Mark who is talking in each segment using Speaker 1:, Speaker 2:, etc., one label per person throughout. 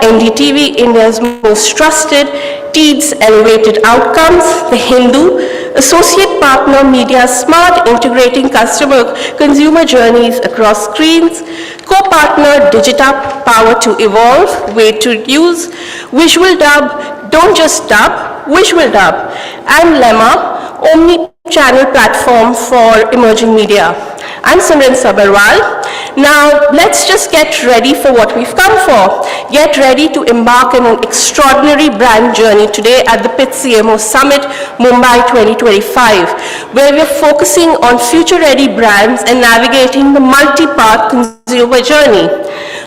Speaker 1: NDTV, India's most trusted, TEED's elevated outcomes, The Hindu, associate partner Media Smart, integrating consumer journeys across screens, co-partner Digitup, Power to Evolve, Way to Use, Visual Dub, Don't Just Dub, Visual Dub, and Lemma, omni-channel platform for emerging media. I'm Simran Sabharwal. Now, let's just get ready for what we've come for. Get ready to embark on an extraordinary brand journey today at the PIT CMO Summit, Mumbai 2025, where we're focusing on future-ready brands and navigating the multi-part consumer journey.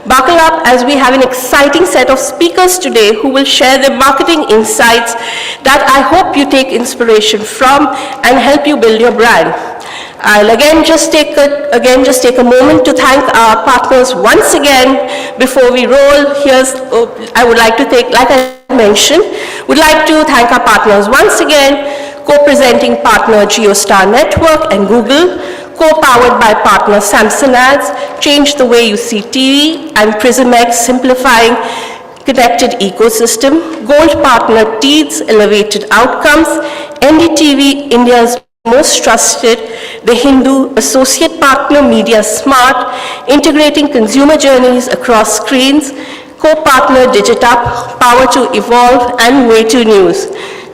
Speaker 1: Buckle up as we have an exciting set of speakers today who will share their marketing insights that I hope you take inspiration from and help you build your brand. I'll again just take a moment to thank our partners once again before we roll. I would like to thank, like I mentioned, would like to thank our partners once again, co-presenting partner JioStar Network and Google, co-powered by partner Samsung Ads, Change the Way You See TV, and PrismX, simplifying connected ecosystem, gold partner TEED's elevated outcomes, NDTV, India's most trusted, The Hindu, associate partner Media Smart, integrating consumer journeys across screens, co-partner Digitup, Power to Evolve, and Way to News.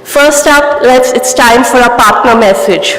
Speaker 1: First up, it's time for our partner message.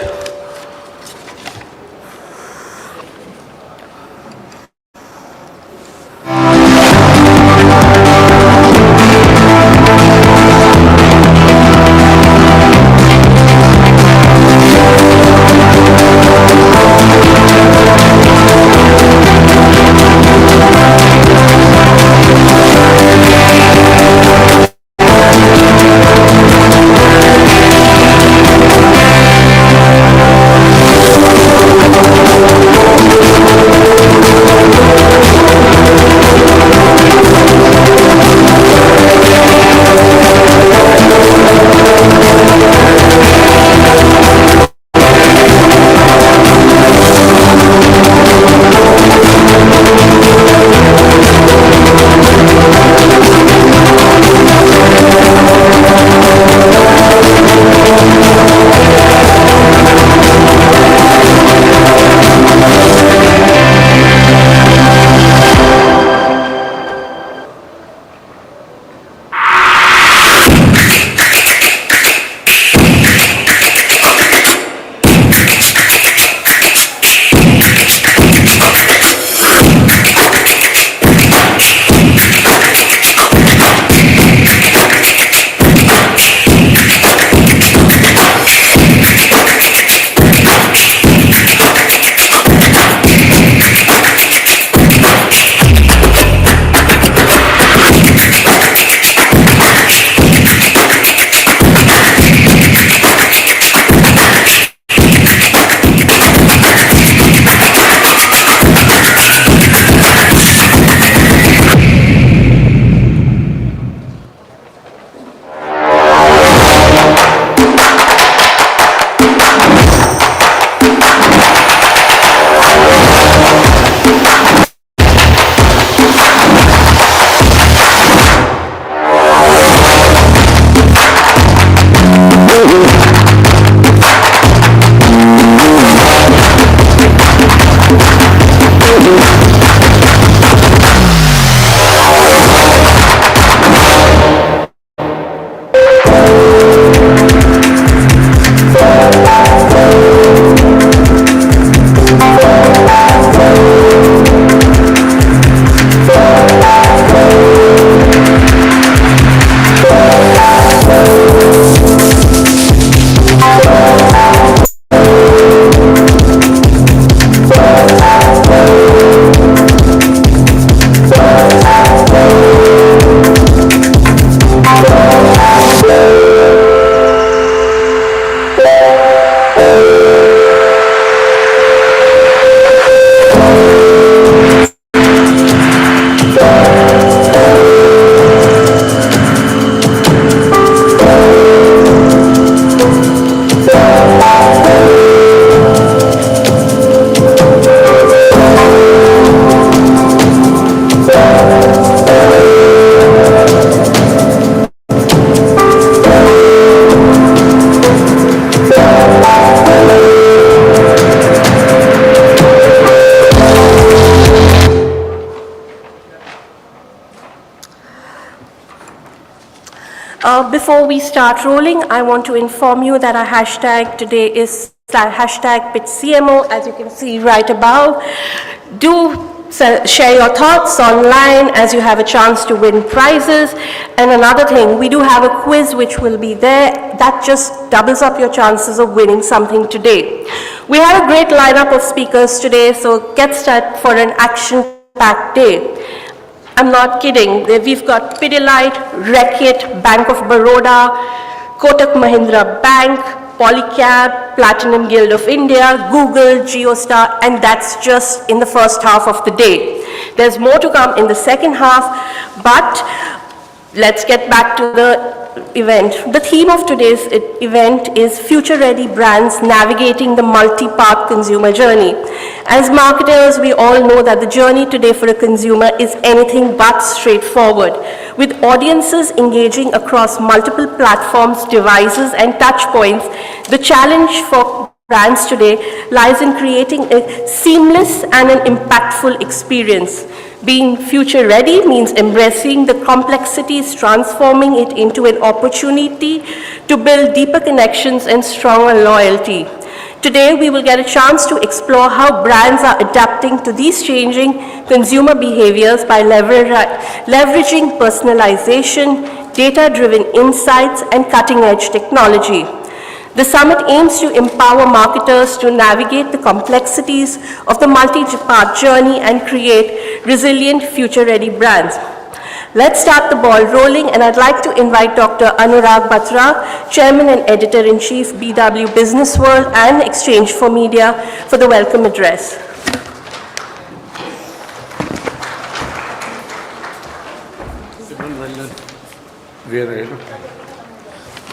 Speaker 1: Before we start rolling, I want to inform you that our hashtag today is hashtag PitchCMO, as you can see right above. Do share your thoughts online as you have a chance to win prizes. And another thing, we do have a quiz which will be there. That just doubles up your chances of winning something today. We have a great lineup of speakers today, so get set for an action-packed day. I'm not kidding. We've got Pidilite, Reckitt, Bank of Baroda, Kotak Mahindra Bank, Polycab, Platinum Guild of India, Google, Geostar, and that's just in the first half of the day. There's more to come in the second half, but let's get back to the event. The theme of today's event is Future Ready Brands Navigating the Multi-Part Consumer Journey. As marketers, we all know that the journey today for a consumer is anything but straightforward. With audiences engaging across multiple platforms, devices, and touch points, the challenge for brands today lies in creating a seamless and an impactful experience. Being future ready means embracing the complexities, transforming it into an opportunity to build deeper connections and stronger loyalty. Today, we will get a chance to explore how brands are adapting to these changing consumer behaviors by leveraging personalization, data-driven insights, and cutting-edge technology. The summit aims to empower marketers to navigate the complexities of the multi-part journey and create resilient, future-ready brands. Let's start the ball rolling, and I'd like to invite Dr. Anurag Batra, Chairman and Editor-in-Chief, BW Business World and Exchange for Media, for the welcome address.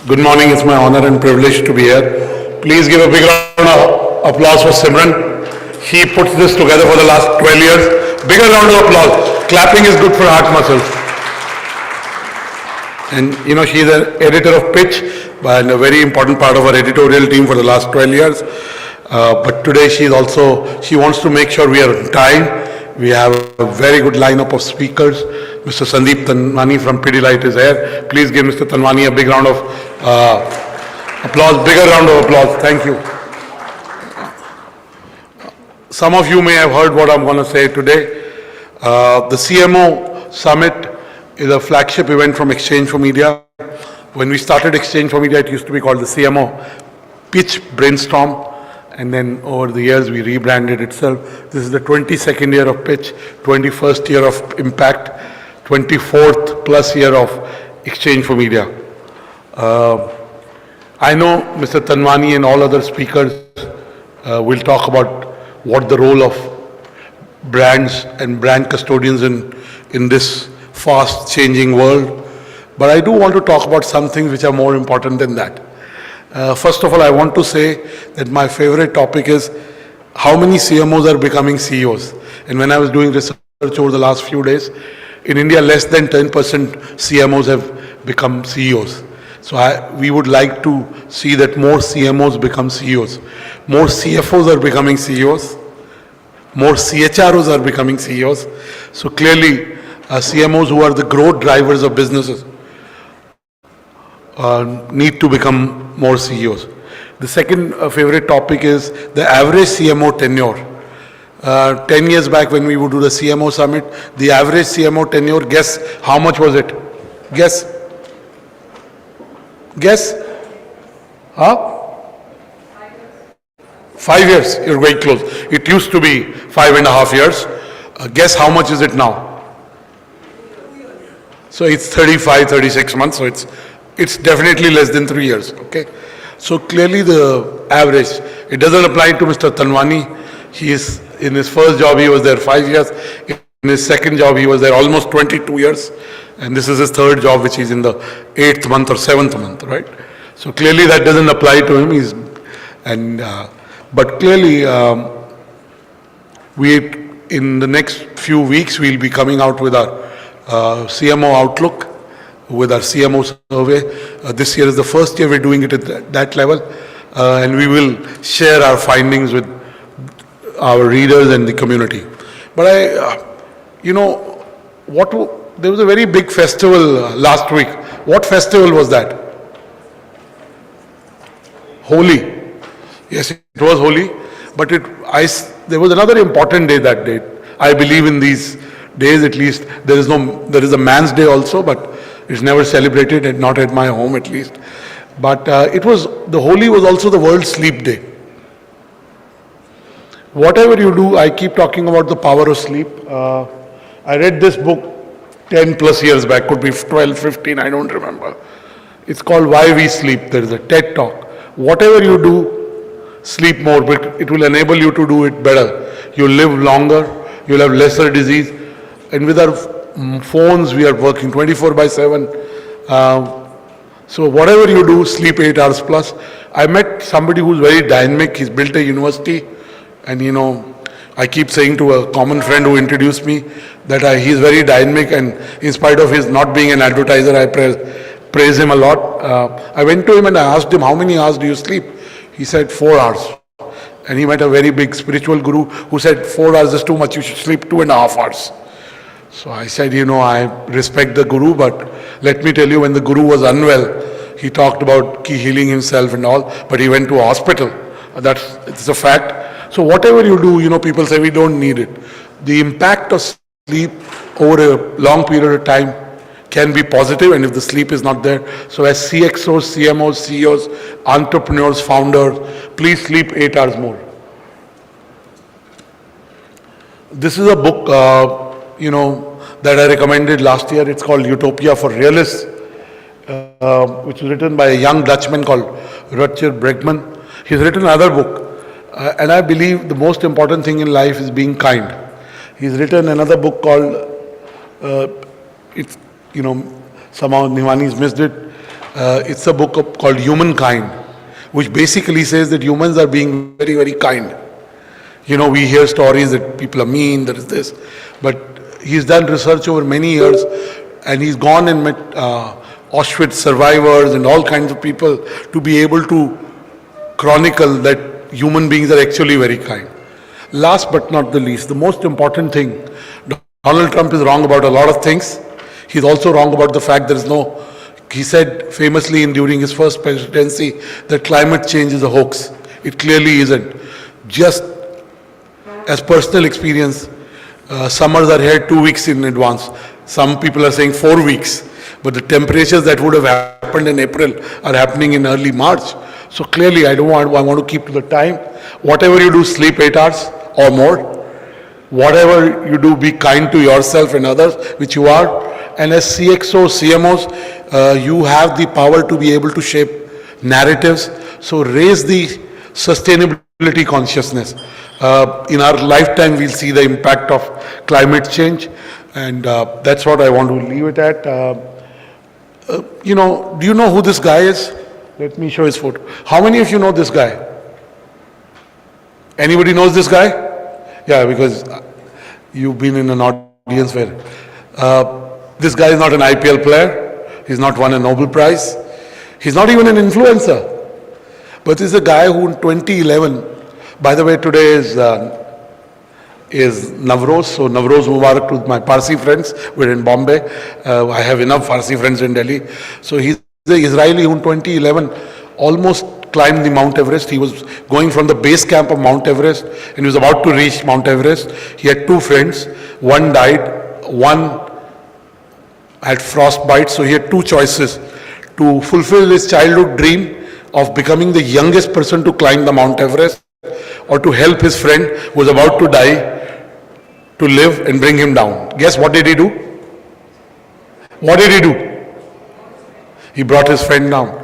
Speaker 2: Good morning, it's my honor and privilege to be here. Please give a big round of applause for Simran. He puts this together for the last 12 years. Bigger round of applause. Clapping is good for heart muscles. And you know, she's an editor of Pitch and a very important part of our editorial team for the last 12 years. But today she wants to make sure we are on time. We have a very good lineup of speakers. Mr. Sandeep Tanwani from Pidilite is here. Please give Mr. Tanwani a big round of applause, bigger round of applause. Thank you. Some of you may have heard what I'm going to say today. The CMO Summit is a flagship event from Exchange for Media. When we started Exchange for Media, it used to be called the CMO Pitch Brainstorm. And then over the years, we rebranded itself. This is the 22nd year of Pitch, 21st year of Impact, 24th plus year of Exchange for Media. I know Mr. Tanwani and all other speakers will talk about what the role of brands and brand custodians in this fast changing world. But I do want to talk about some things which are more important than that. First of all, I want to say that my favorite topic is how many CMOs are becoming CEOs. And when I was doing research over the last few days, in India, less than 10% CMOs have become CEOs. So we would like to see that more CMOs become CEOs. More CFOs are becoming CEOs. More CHROs are becoming CEOs. So clearly, CMOs who are the growth drivers of businesses need to become more CEOs. The second favorite topic is the average CMO tenure. 10 years back when we would do the CMO summit, the average CMO tenure, guess how much was it? Guess? Huh? 5 years, you're very close. It used to be 5.5 years. Guess how much is it now? So it's 35, 36 months, so it's definitely less than 3 years, okay? So clearly the average, it doesn't apply to Mr. Tanwani. He is, in his first job, he was there 5 years. In his second job, he was there almost 22 years. And this is his third job, which is in the 8th month or 7th month, right? So clearly that doesn't apply to him. But clearly, in the next few weeks, we'll be coming out with our CMO outlook, with our CMO survey. This year is the first year we're doing it at that level. And we will share our findings with our readers and the community. But there was a very big festival last week What festival was that? Holi. Yes, it was Holi, but there was another important day that day. I believe in these days at least. There is a man's day also, but it's never celebrated, and not at my home at least. But the Holi was also the World Sleep Day. Whatever you do, I keep talking about the power of sleep. I read this book 10 plus years back, could be 12, 15, I don't remember. It's called Why We Sleep. There is a TED talk. Whatever you do, sleep more, but it will enable you to do it better. You'll live longer, you'll have lesser disease. And with our phones, we are working 24/7. So whatever you do, sleep 8 hours plus. I met somebody who's very dynamic. He's built a university. And I keep saying to a common friend who introduced me that he's very dynamic, and in spite of his not being an advertiser, I praise him a lot. I went to him and I asked him, how many hours do you sleep? He said 4 hours. And he met a very big spiritual guru who said 4 hours is too much, you should sleep 2.5 hours. So I said, I respect the guru, but let me tell you, when the guru was unwell, he talked about healing himself and all, but he went to a hospital. It's a fact. So whatever you do, people say we don't need it. The impact of sleep over a long period of time can be positive, and if the sleep is not there. So as CXOs, CMOs, CEOs, entrepreneurs, founders, please sleep 8 hours more. This is a book, that I recommended last year. It's called Utopia for Realists, which was written by a young Dutchman called Rutger Bregman. He's written another book. And I believe the most important thing in life is being kind. He's written another book called, somehow Nivani's missed it. It's a book called Humankind, which basically says that humans are being very, very kind. We hear stories that people are mean, there is this. But he's done research over many years, and he's gone and met Auschwitz survivors and all kinds of people to be able to chronicle that human beings are actually very kind. Last but not the least, the most important thing, Donald Trump is wrong about a lot of things. He's also wrong about the fact he said famously during his first presidency that climate change is a hoax. It clearly isn't. Just as personal experience, summers are here 2 weeks in advance. Some people are saying 4 weeks. But the temperatures that would have happened in April are happening in early March. So clearly, I want to keep to the time. Whatever you do, sleep 8 hours or more. Whatever you do, be kind to yourself and others, which you are. And as CXOs, CMOs, you have the power to be able to shape narratives. So raise the sustainability consciousness. In our lifetime, we'll see the impact of climate change. And that's what I want to leave it at. Do you know who this guy is? Let me show his photo. How many of you know this guy? Anybody knows this guy? Yeah, because you've been in an audience where this guy is not an IPL player. He's not won a Nobel Prize. He's not even an influencer. But he's a guy who in 2011, by the way, today is Navroz. So Navroz Mubarak to my Parsi friends. We're in Bombay. I have enough Parsi friends in Delhi. So he's the Israeli who in 2011 almost climbed the Mount Everest. He was going from the base camp of Mount Everest and he was about to reach Mount Everest. He had two friends. One died. One had frostbite. So he had two choices: to fulfill his childhood dream of becoming the youngest person to climb the Mount Everest, or to help his friend who was about to die to live and bring him down. Guess what did he do? What did he do? He brought his friend down.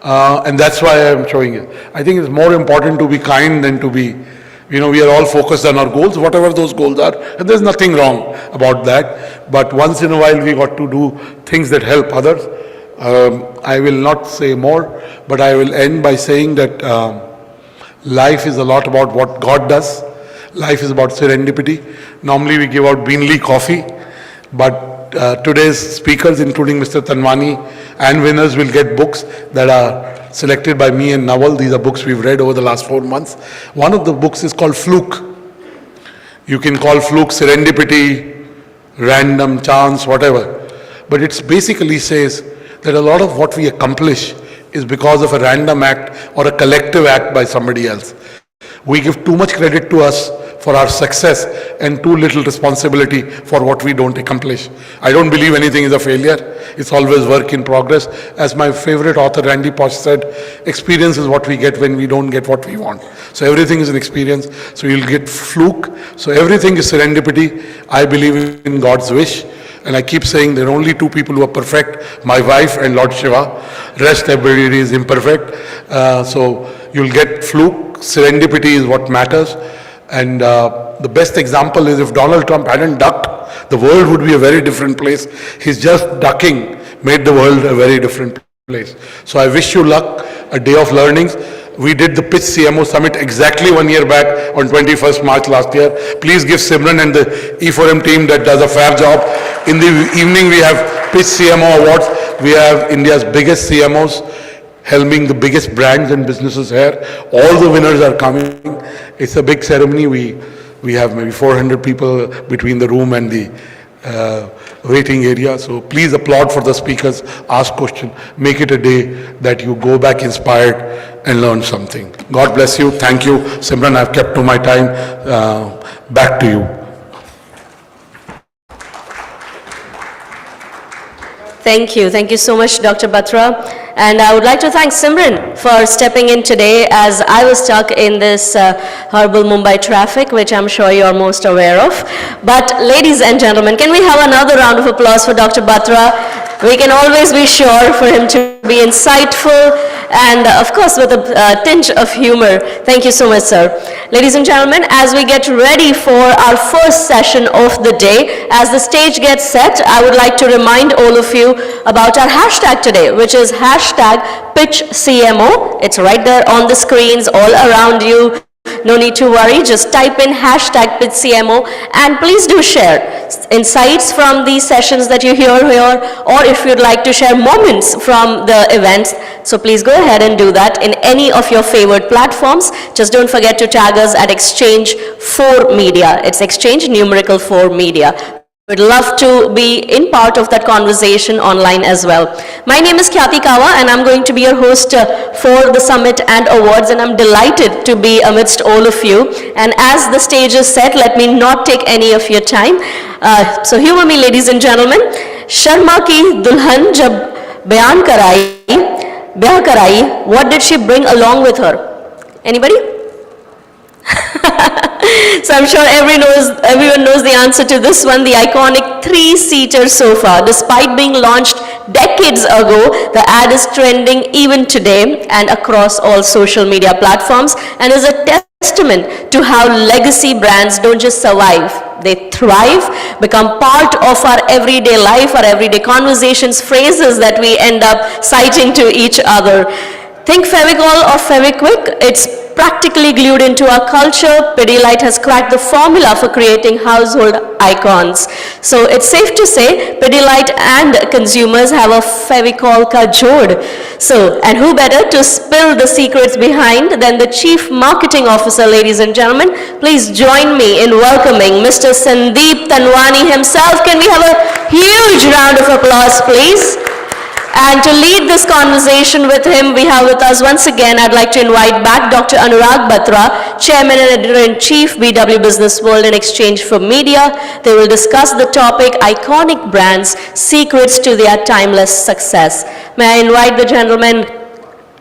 Speaker 2: And that's why I'm showing it. I think it's more important to be kind than to be, we are all focused on our goals, whatever those goals are. And there's nothing wrong about that. But once in a while, we got to do things that help others. I will not say more, but I will end by saying that life is a lot about what God does. Life is about serendipity. Normally we give out Beanley coffee, but today's speakers, including Mr. Tanwani, and winners will get books that are selected by me and Nawal. These are books we've read over the last 4 months. One of the books is called Fluke. You can call fluke serendipity, random, chance, whatever. But it basically says that a lot of what we accomplish is because of a random act or a collective act by somebody else. We give too much credit to us for our success and too little responsibility for what we don't accomplish. I don't believe anything is a failure. It's always work in progress. As my favorite author Randy Pausch said, experience is what we get when we don't get what we want. So everything is an experience. So you'll get fluke. So everything is serendipity. I believe in God's wish. And I keep saying there are only two people who are perfect, my wife and Lord Shiva. Rest everybody is imperfect. So you'll get fluke. Serendipity is what matters. And the best example is if Donald Trump hadn't ducked, the world would be a very different place. His just ducking made the world a very different place. So I wish you luck, a day of learnings. We did the Pitch CMO Summit exactly 1 year back on 21st March last year. Please give Simran and the E4M team that does a fair job. In the evening we have Pitch CMO Awards. We have India's biggest CMOs helming the biggest brands and businesses here. All the winners are coming. It's a big ceremony. We have maybe 400 people between the room and the waiting area. So please applaud for the speakers, ask questions, make it a day that you go back inspired and learn something. God bless you. Thank you. Simran, I've kept to my time. Back to you.
Speaker 3: Thank you. Thank you so much, Dr. Batra. And I would like to thank Simran for stepping in today as I was stuck in this horrible Mumbai traffic, which I'm sure you're most aware of. But ladies and gentlemen, can we have another round of applause for Dr. Batra? We can always be sure for him to be insightful and of course with a tinge of humor. Thank you so much, sir. Ladies and gentlemen, as we get ready for our first session of the day, as the stage gets set, I would like to remind all of you about our hashtag today, which is #PitchCMO. It's right there on the screens all around you. No need to worry, just type in #PitchCMO and please do share insights from these sessions that you hear here, or if you'd like to share moments from the events, so please go ahead and do that in any of your favorite platforms. Just don't forget to tag us at Exchange 4 Media. It's Exchange numerical 4 Media. We'd love to be in part of that conversation online as well. My name is Khyati Kawa and I'm going to be your host for the summit and awards, and I'm delighted to be amidst all of you. And as the stage is set, let me not take any of your time. So humor me, ladies and gentlemen. Sharma ki dulhan jab bayan karayi, what did she bring along with her? Anybody? So I'm sure everyone knows the answer to this one. The iconic 3-seater sofa. Despite being launched decades ago, the ad is trending even today and across all social media platforms, and is a testament to how legacy brands don't just survive, they thrive, become part of our everyday life, our everyday conversations, phrases that we end up citing to each other. Think Fevicol or Fevikwik, it's practically glued into our culture. Pidilite has cracked the formula for creating household icons. So it's safe to say Pidilite and consumers have a Fevicol ka jod. So, and who better to spill the secrets behind than the Chief Marketing Officer, ladies and gentlemen. Please join me in welcoming Mr. Sandeep Tanwani himself. Can we have a huge round of applause, please? And to lead this conversation with him, we have with us once again, I'd like to invite back Dr. Anurag Batra, Chairman and Editor-in-Chief, BW Business World in Exchange for Media. They will discuss the topic, Iconic Brands, Secrets to Their Timeless Success. May I invite the gentleman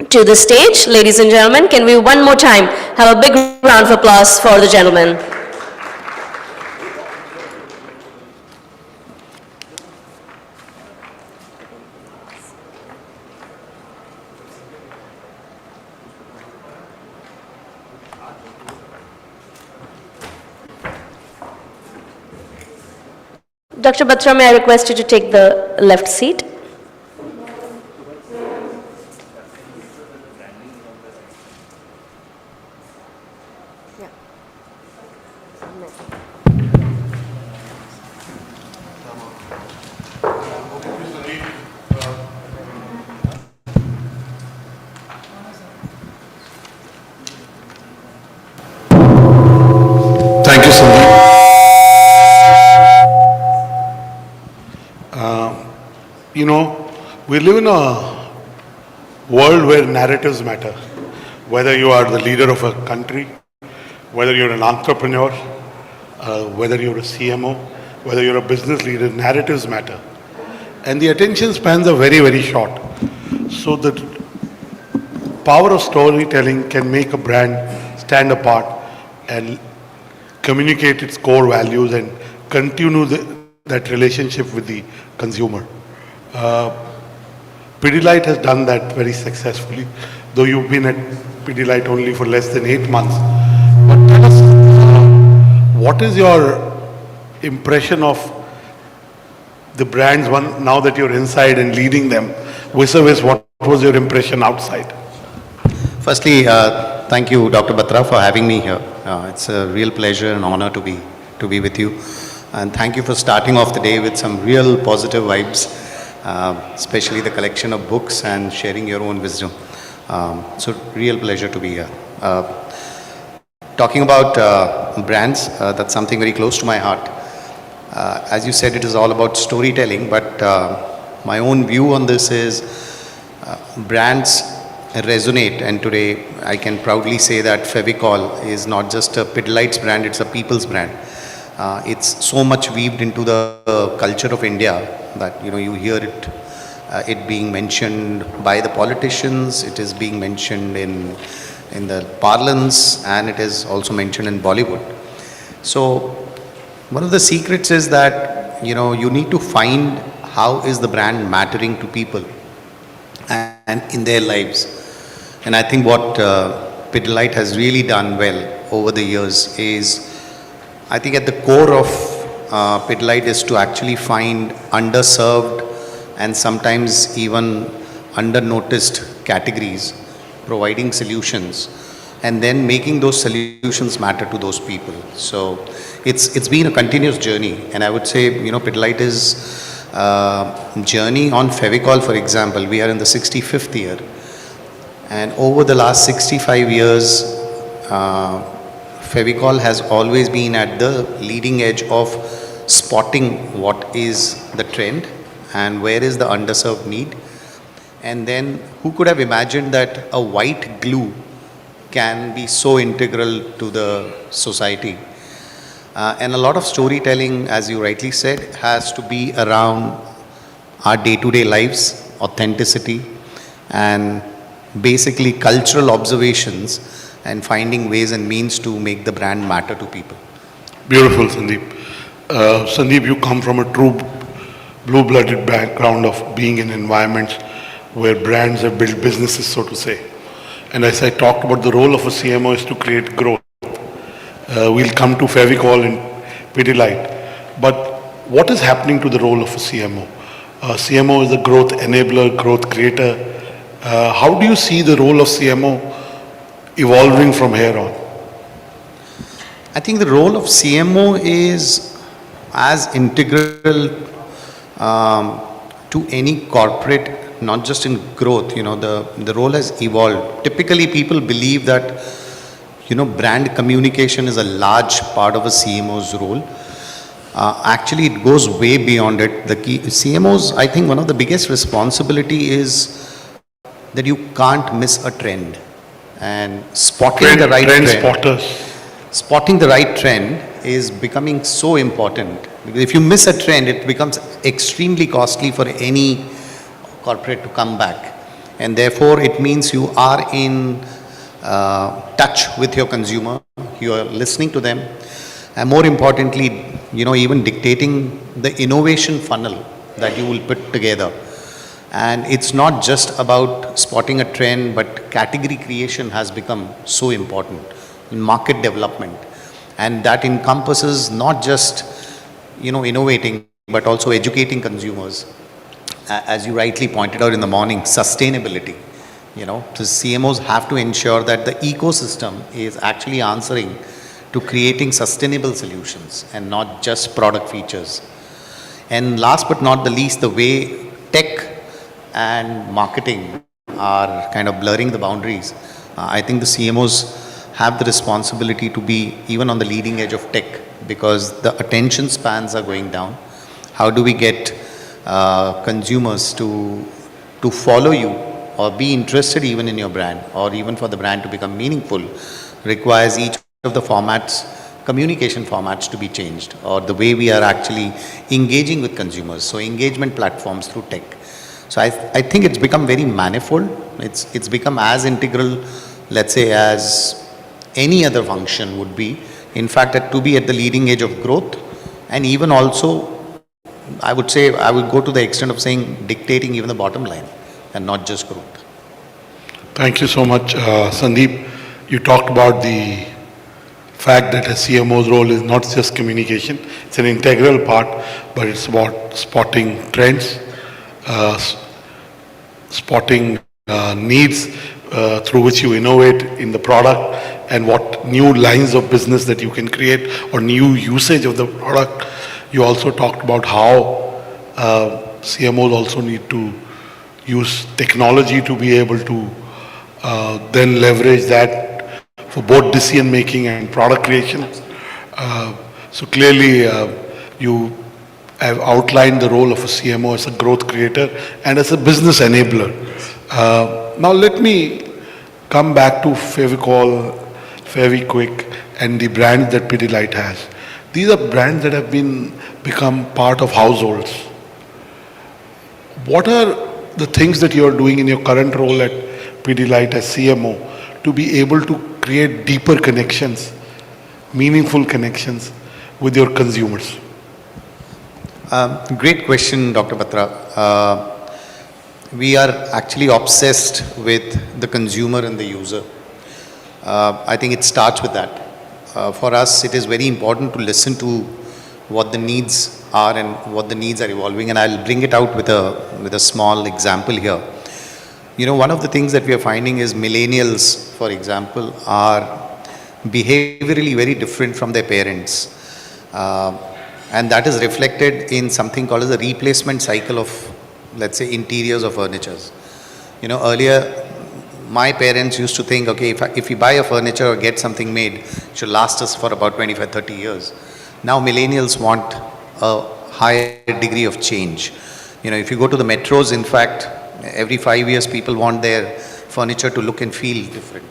Speaker 3: to the stage? Ladies and gentlemen, can we one more time have a big round of applause for the gentleman? Dr. Batra, may I request you to take the left seat?
Speaker 2: Thank you, Sandeep. You know, We live in a world where narratives matter. Whether you are the leader of a country, whether you're an entrepreneur, whether you're a CMO, whether you're a business leader, narratives matter. And the attention spans are very, very short. So the power of storytelling can make a brand stand apart and communicate its core values and continue that relationship with the consumer. Pidilite has done that very successfully, though you've been at Pidilite only for less than 8 months. But tell us, what is your impression of the brands now that you're inside and leading them, vis-a-vis what was your impression outside?
Speaker 4: Firstly, thank you, Dr. Batra, for having me here. It's a real pleasure and honor to be with you. And thank you for starting off the day with some real positive vibes, especially the collection of books and sharing your own wisdom. So real pleasure to be here. Talking about brands, that's something very close to my heart. As you said, it is all about storytelling, but my own view on this is brands resonate, and today I can proudly say that Fevicol is not just a Pidilite's brand, it's a people's brand. It's so much weaved into the culture of India that you hear it being mentioned by the politicians, it is being mentioned in the parlance, and it is also mentioned in Bollywood. So one of the secrets is that you need to find how is the brand mattering to people and in their lives. And I think what Pidilite has really done well over the years is, I think at the core of Pidilite is to actually find underserved and sometimes even under-noticed categories, providing solutions, and then making those solutions matter to those people. So it's been a continuous journey, and I would say Pidilite's journey on Fevicol, for example, we are in the 65th year, and over the last 65 years, Fevicol has always been at the leading edge of spotting what is the trend and where is the underserved need. And then who could have imagined that a white glue can be so integral to the society? And a lot of storytelling, as you rightly said, has to be around our day-to-day lives, authenticity, and basically cultural observations, and finding ways and means to make the brand matter to people.
Speaker 2: Beautiful, Sandeep. Sandeep, you come from a true blue-blooded background of being in environments where brands have built businesses, so to say. And as I talked about, the role of a CMO is to create growth. We'll come to Fevicol and Pidilite. But what is happening to the role of a CMO? CMO is a growth enabler, growth creator. How do you see the role of CMO evolving from here on?
Speaker 4: I think the role of CMO is as integral to any corporate, not just in growth. The role has evolved. Typically, people believe that brand communication is a large part of a CMO's role. Actually, it goes way beyond it. The key CMOs, I think, one of the biggest responsibility is that you can't miss a trend, and spotting the right trend.
Speaker 2: Spotters.
Speaker 4: Spotting the right trend is becoming so important, because if you miss a trend, it becomes extremely costly for any corporate to come back, and therefore it means you are in touch with your consumer, you are listening to them, and more importantly, even dictating the innovation funnel that you will put together. And it's not just about spotting a trend, but category creation has become so important in market development. And that encompasses not just, innovating, but also educating consumers. As you rightly pointed out in the morning, sustainability. The CMOs have to ensure that the ecosystem is actually answering to creating sustainable solutions and not just product features. And last but not the least, the way tech and marketing are kind of blurring the boundaries. I think the CMOs have the responsibility to be even on the leading edge of tech, because the attention spans are going down. How do we get consumers to to follow you or be interested even in your brand, or even for the brand to become meaningful, requires each of the formats, communication formats, to be changed, or the way we are actually engaging with consumers. So engagement platforms through tech. So I think it's become very manifold. It's become as integral, let's say, as any other function would be. In fact, to be at the leading edge of growth, and even also, I would say, I would go to the extent of saying dictating even the bottom line and not just growth.
Speaker 2: Thank you so much, Sandeep. You talked about the fact that a CMO's role is not just communication, it's an integral part, but it's about spotting trends, spotting needs through which you innovate in the product, and what new lines of business that you can create or new usage of the product. You also talked about how CMOs also need to use technology to be able to then leverage that for both decision making and product creation. So clearly you have outlined the role of a CMO as a growth creator and as a business enabler. Now let me come back to Fevicol, Feviquick, and the brands that Pidilite has. These are brands that have become part of households. What are the things that you are doing in your current role at Pidilite as CMO to be able to create deeper connections, meaningful connections with your consumers?
Speaker 4: Great question, Dr. Batra. We are actually obsessed with the consumer and the user. I think it starts with that. For us, it is very important to listen to what the needs are and what the needs are evolving. And I'll bring it out with a small example here. You know, one of the things that we are finding is millennials, for example, are behaviorally very different from their parents. And that is reflected in something called as a replacement cycle of, let's say, interiors or furnitures. You know, earlier, my parents used to think, okay, if we buy a furniture or get something made, it should last us for about 25, 30 years. Now millennials want a higher degree of change. You know, if you go to the metros, in fact, every 5 years people want their furniture to look and feel different.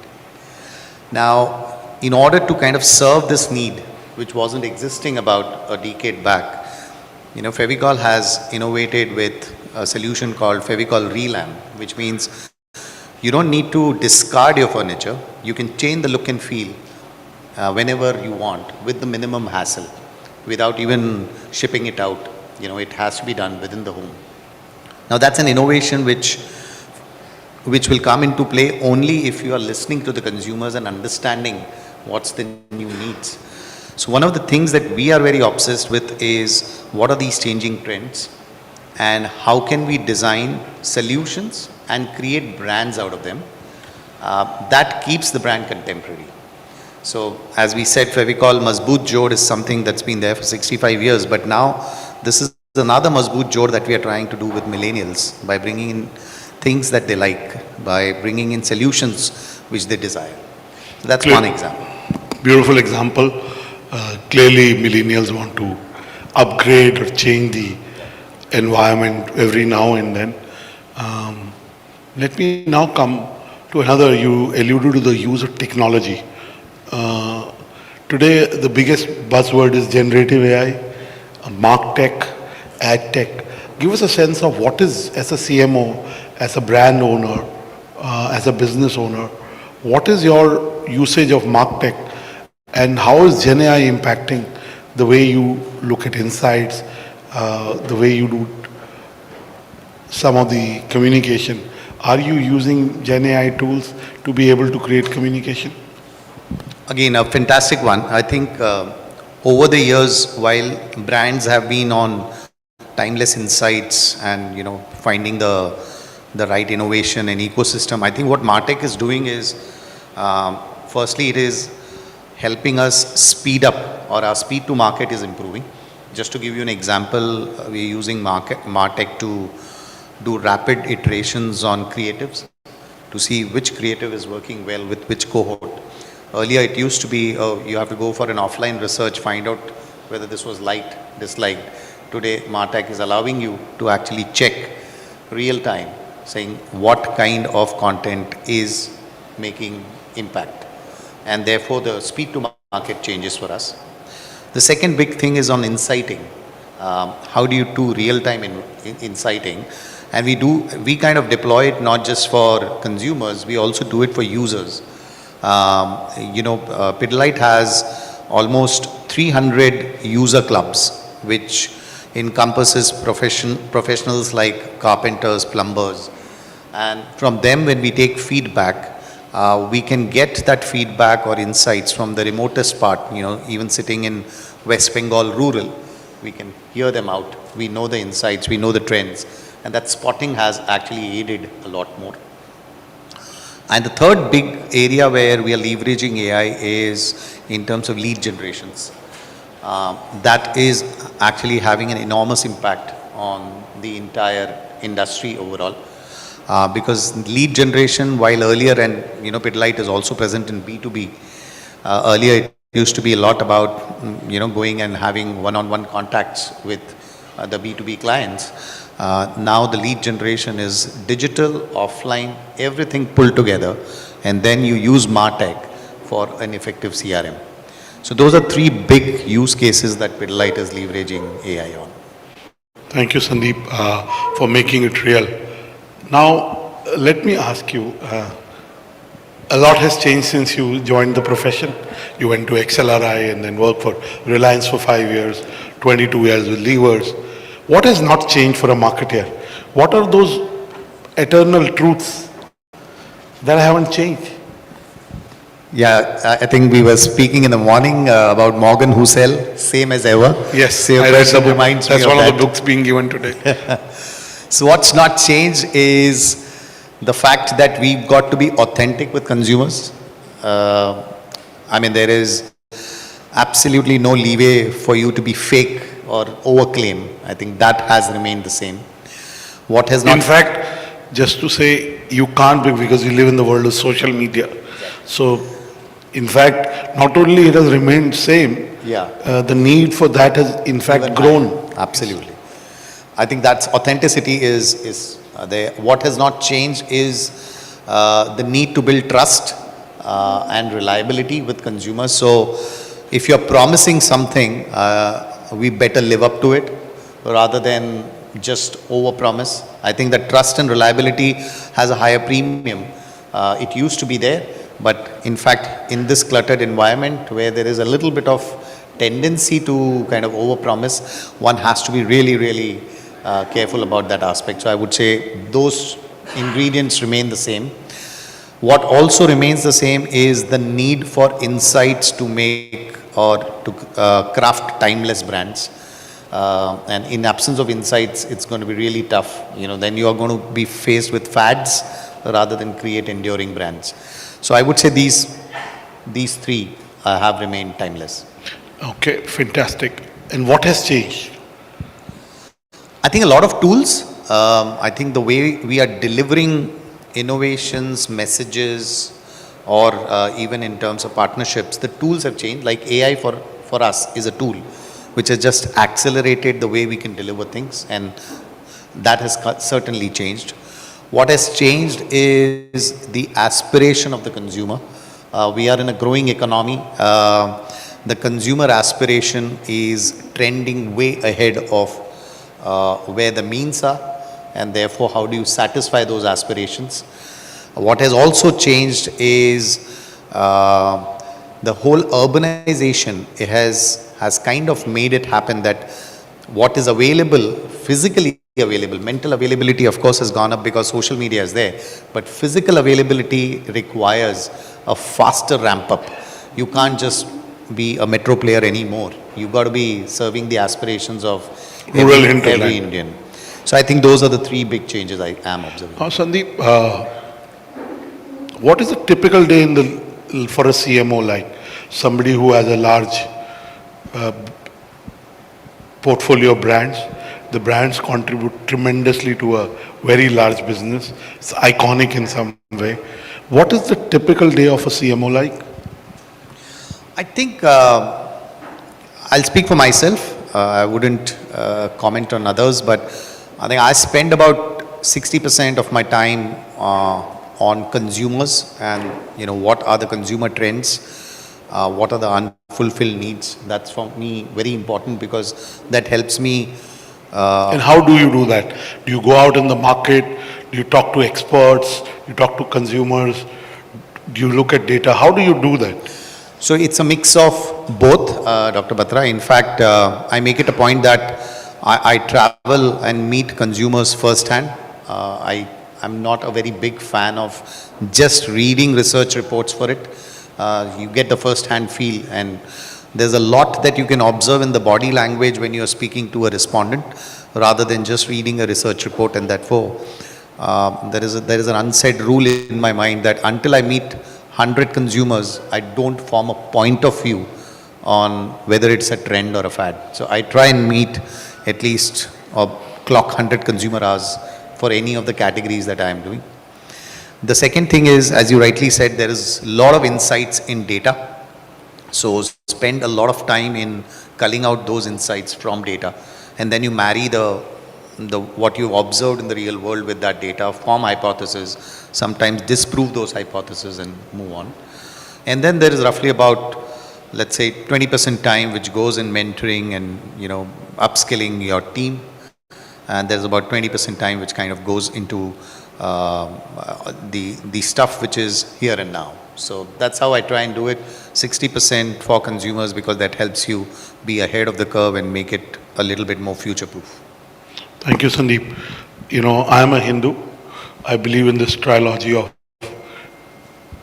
Speaker 4: Now, in order to kind of serve this need, which wasn't existing about a decade back, you know, Fevicol has innovated with a solution called Fevicol Relam, which means you don't need to discard your furniture. You can change the look and feel whenever you want with the minimum hassle without even shipping it out. You know, it has to be done within the home. Now that's an innovation which will come into play only if you are listening to the consumers and understanding what's the new needs. So one of the things that we are very obsessed with is what are these changing trends and how can we design solutions and create brands out of them that keeps the brand contemporary. So as we said, Fevicol Mazboot Jod is something that's been there for 65 years, but now this is another Mazboot Jod that we are trying to do with millennials by bringing in things that they like, by bringing in solutions which they desire. So that's one example.
Speaker 2: Beautiful example. Clearly millennials want to upgrade or change the environment every now and then. Let me now come to another. You alluded to the use of technology. Today, the biggest buzzword is generative AI, martech, ad tech. Give us a sense of what is, as a CMO, as a brand owner, as a business owner, what is your usage of martech and how is Gen AI impacting the way you look at insights, the way you do some of the communication? Are you using Gen AI tools to be able to create communication?
Speaker 4: Again, a fantastic one. I think over the years, while brands have been on timeless insights and, you know, finding the right innovation and ecosystem, I think what martech is doing is, firstly, it is helping us speed up, or our speed to market is improving. Just to give you an example, we are using martech to do rapid iterations on creatives to see which creative is working well with which cohort. Earlier it used to be, you have to go for an offline research, find out whether this was liked, disliked. Today, martech is allowing you to actually check real time saying what kind of content is making impact. And therefore, the speed to market changes for us. The second big thing is on inciting. How do you do real-time inciting? And we kind of deploy it not just for consumers, we also do it for users. Pidilite has almost 300 user clubs, which encompasses professionals like carpenters, plumbers. And from them, when we take feedback, we can get that feedback or insights from the remotest part, even sitting in West Bengal rural, we can hear them out. We know the insights, we know the trends, and that spotting has actually aided a lot more. And the third big area where we are leveraging AI is in terms of lead generations. That is actually having an enormous impact on the entire industry overall. Because lead generation, while earlier, and Pidilite is also present in B2B, earlier it used to be a lot about, going and having one-on-one contacts with the B2B clients. Now the lead generation is digital, offline, everything pulled together, and then you use MarTech for an effective CRM. So those are three big use cases that Pidilite is leveraging AI on.
Speaker 2: Thank you, Sandeep, for making it real. Now, let me ask you, a lot has changed since you joined the profession. You went to XLRI and then worked for Reliance for 5 years, 22 years with Levers. What has not changed for a marketer? What are those eternal truths that haven't changed?
Speaker 4: Yeah, I think we were speaking in the morning about Morgan Housel, same as ever.
Speaker 2: Yes,
Speaker 4: Same
Speaker 2: I read the book.
Speaker 4: reminds me
Speaker 2: That's
Speaker 4: of
Speaker 2: one
Speaker 4: that.
Speaker 2: of the books being given today.
Speaker 4: So what's not changed is the fact that we've got to be authentic with consumers. There is absolutely no leeway for you to be fake or overclaim. I think that has remained the same. What has not...
Speaker 2: In fact, just to say, you can't be, because we live in the world of social media. So, in fact, not only it has remained same, the need for that has in fact
Speaker 4: Even
Speaker 2: grown.
Speaker 4: higher. Absolutely. I think that's authenticity is there. What has not changed is the need to build trust and reliability with consumers. So if you're promising something, we better live up to it rather than just over-promise. I think that trust and reliability has a higher premium. It used to be there, but in fact, in this cluttered environment where there is a little bit of tendency to kind of over-promise, one has to be really, really careful about that aspect. So I would say those ingredients remain the same. What also remains the same is the need for insights to make or to craft timeless brands. And in absence of insights, it's going to be really tough. Then you are going to be faced with fads rather than create enduring brands. So I would say these three have remained timeless.
Speaker 2: Okay, fantastic. And what has changed?
Speaker 4: I think a lot of tools. I think the way we are delivering innovations, messages, or even in terms of partnerships, the tools have changed. Like AI for us is a tool which has just accelerated the way we can deliver things, and that has certainly changed. What has changed is the aspiration of the consumer. We are in a growing economy. The consumer aspiration is trending way ahead of where the means are, and therefore how do you satisfy those aspirations. What has also changed is the whole urbanization. It has kind of made it happen that what is available, physically available, mental availability of course has gone up because social media is there, but physical availability requires a faster ramp up. You can't just be a metro player anymore. You've got to be serving the aspirations of every Indian. So I think those are the three big changes I am observing.
Speaker 2: Sandeep, what is a typical day for a CMO like? Somebody who has a large portfolio of brands. The brands contribute tremendously to a very large business. It's iconic in some way. What is the typical day of a CMO like?
Speaker 4: I think I'll speak for myself. I wouldn't comment on others, but I think I spend about 60% of my time on consumers and, what are the consumer trends, what are the unfulfilled needs. That's for me very important because that helps me.
Speaker 2: And how do you do that? Do you go out in the market? Do you talk to experts? Do you talk to consumers? Do you look at data? How do you do that?
Speaker 4: So it's a mix of both, Dr. Batra. In fact, I make it a point that I travel and meet consumers firsthand. I'm not a very big fan of just reading research reports for it. You get the first-hand feel, and there's a lot that you can observe in the body language when you're speaking to a respondent, rather than just reading a research report. And therefore, there is an unsaid rule in my mind that until I meet 100 consumers, I don't form a point of view on whether it's a trend or a fad. So I try and meet at least or clock 100 consumer hours for any of the categories that I am doing. The second thing is, as you rightly said, there is a lot of insights in data. So spend a lot of time in culling out those insights from data, and then you marry the what you observed in the real world with that data, form hypotheses, sometimes disprove those hypotheses and move on. And then there is roughly about, let's say, 20% time which goes in mentoring and, upskilling your team. And there's about 20% time which kind of goes into the stuff which is here and now. So that's how I try and do it. 60% for consumers, because that helps you be ahead of the curve and make it a little bit more future-proof.
Speaker 2: Thank you, Sandeep. I am a Hindu. I believe in this trilogy of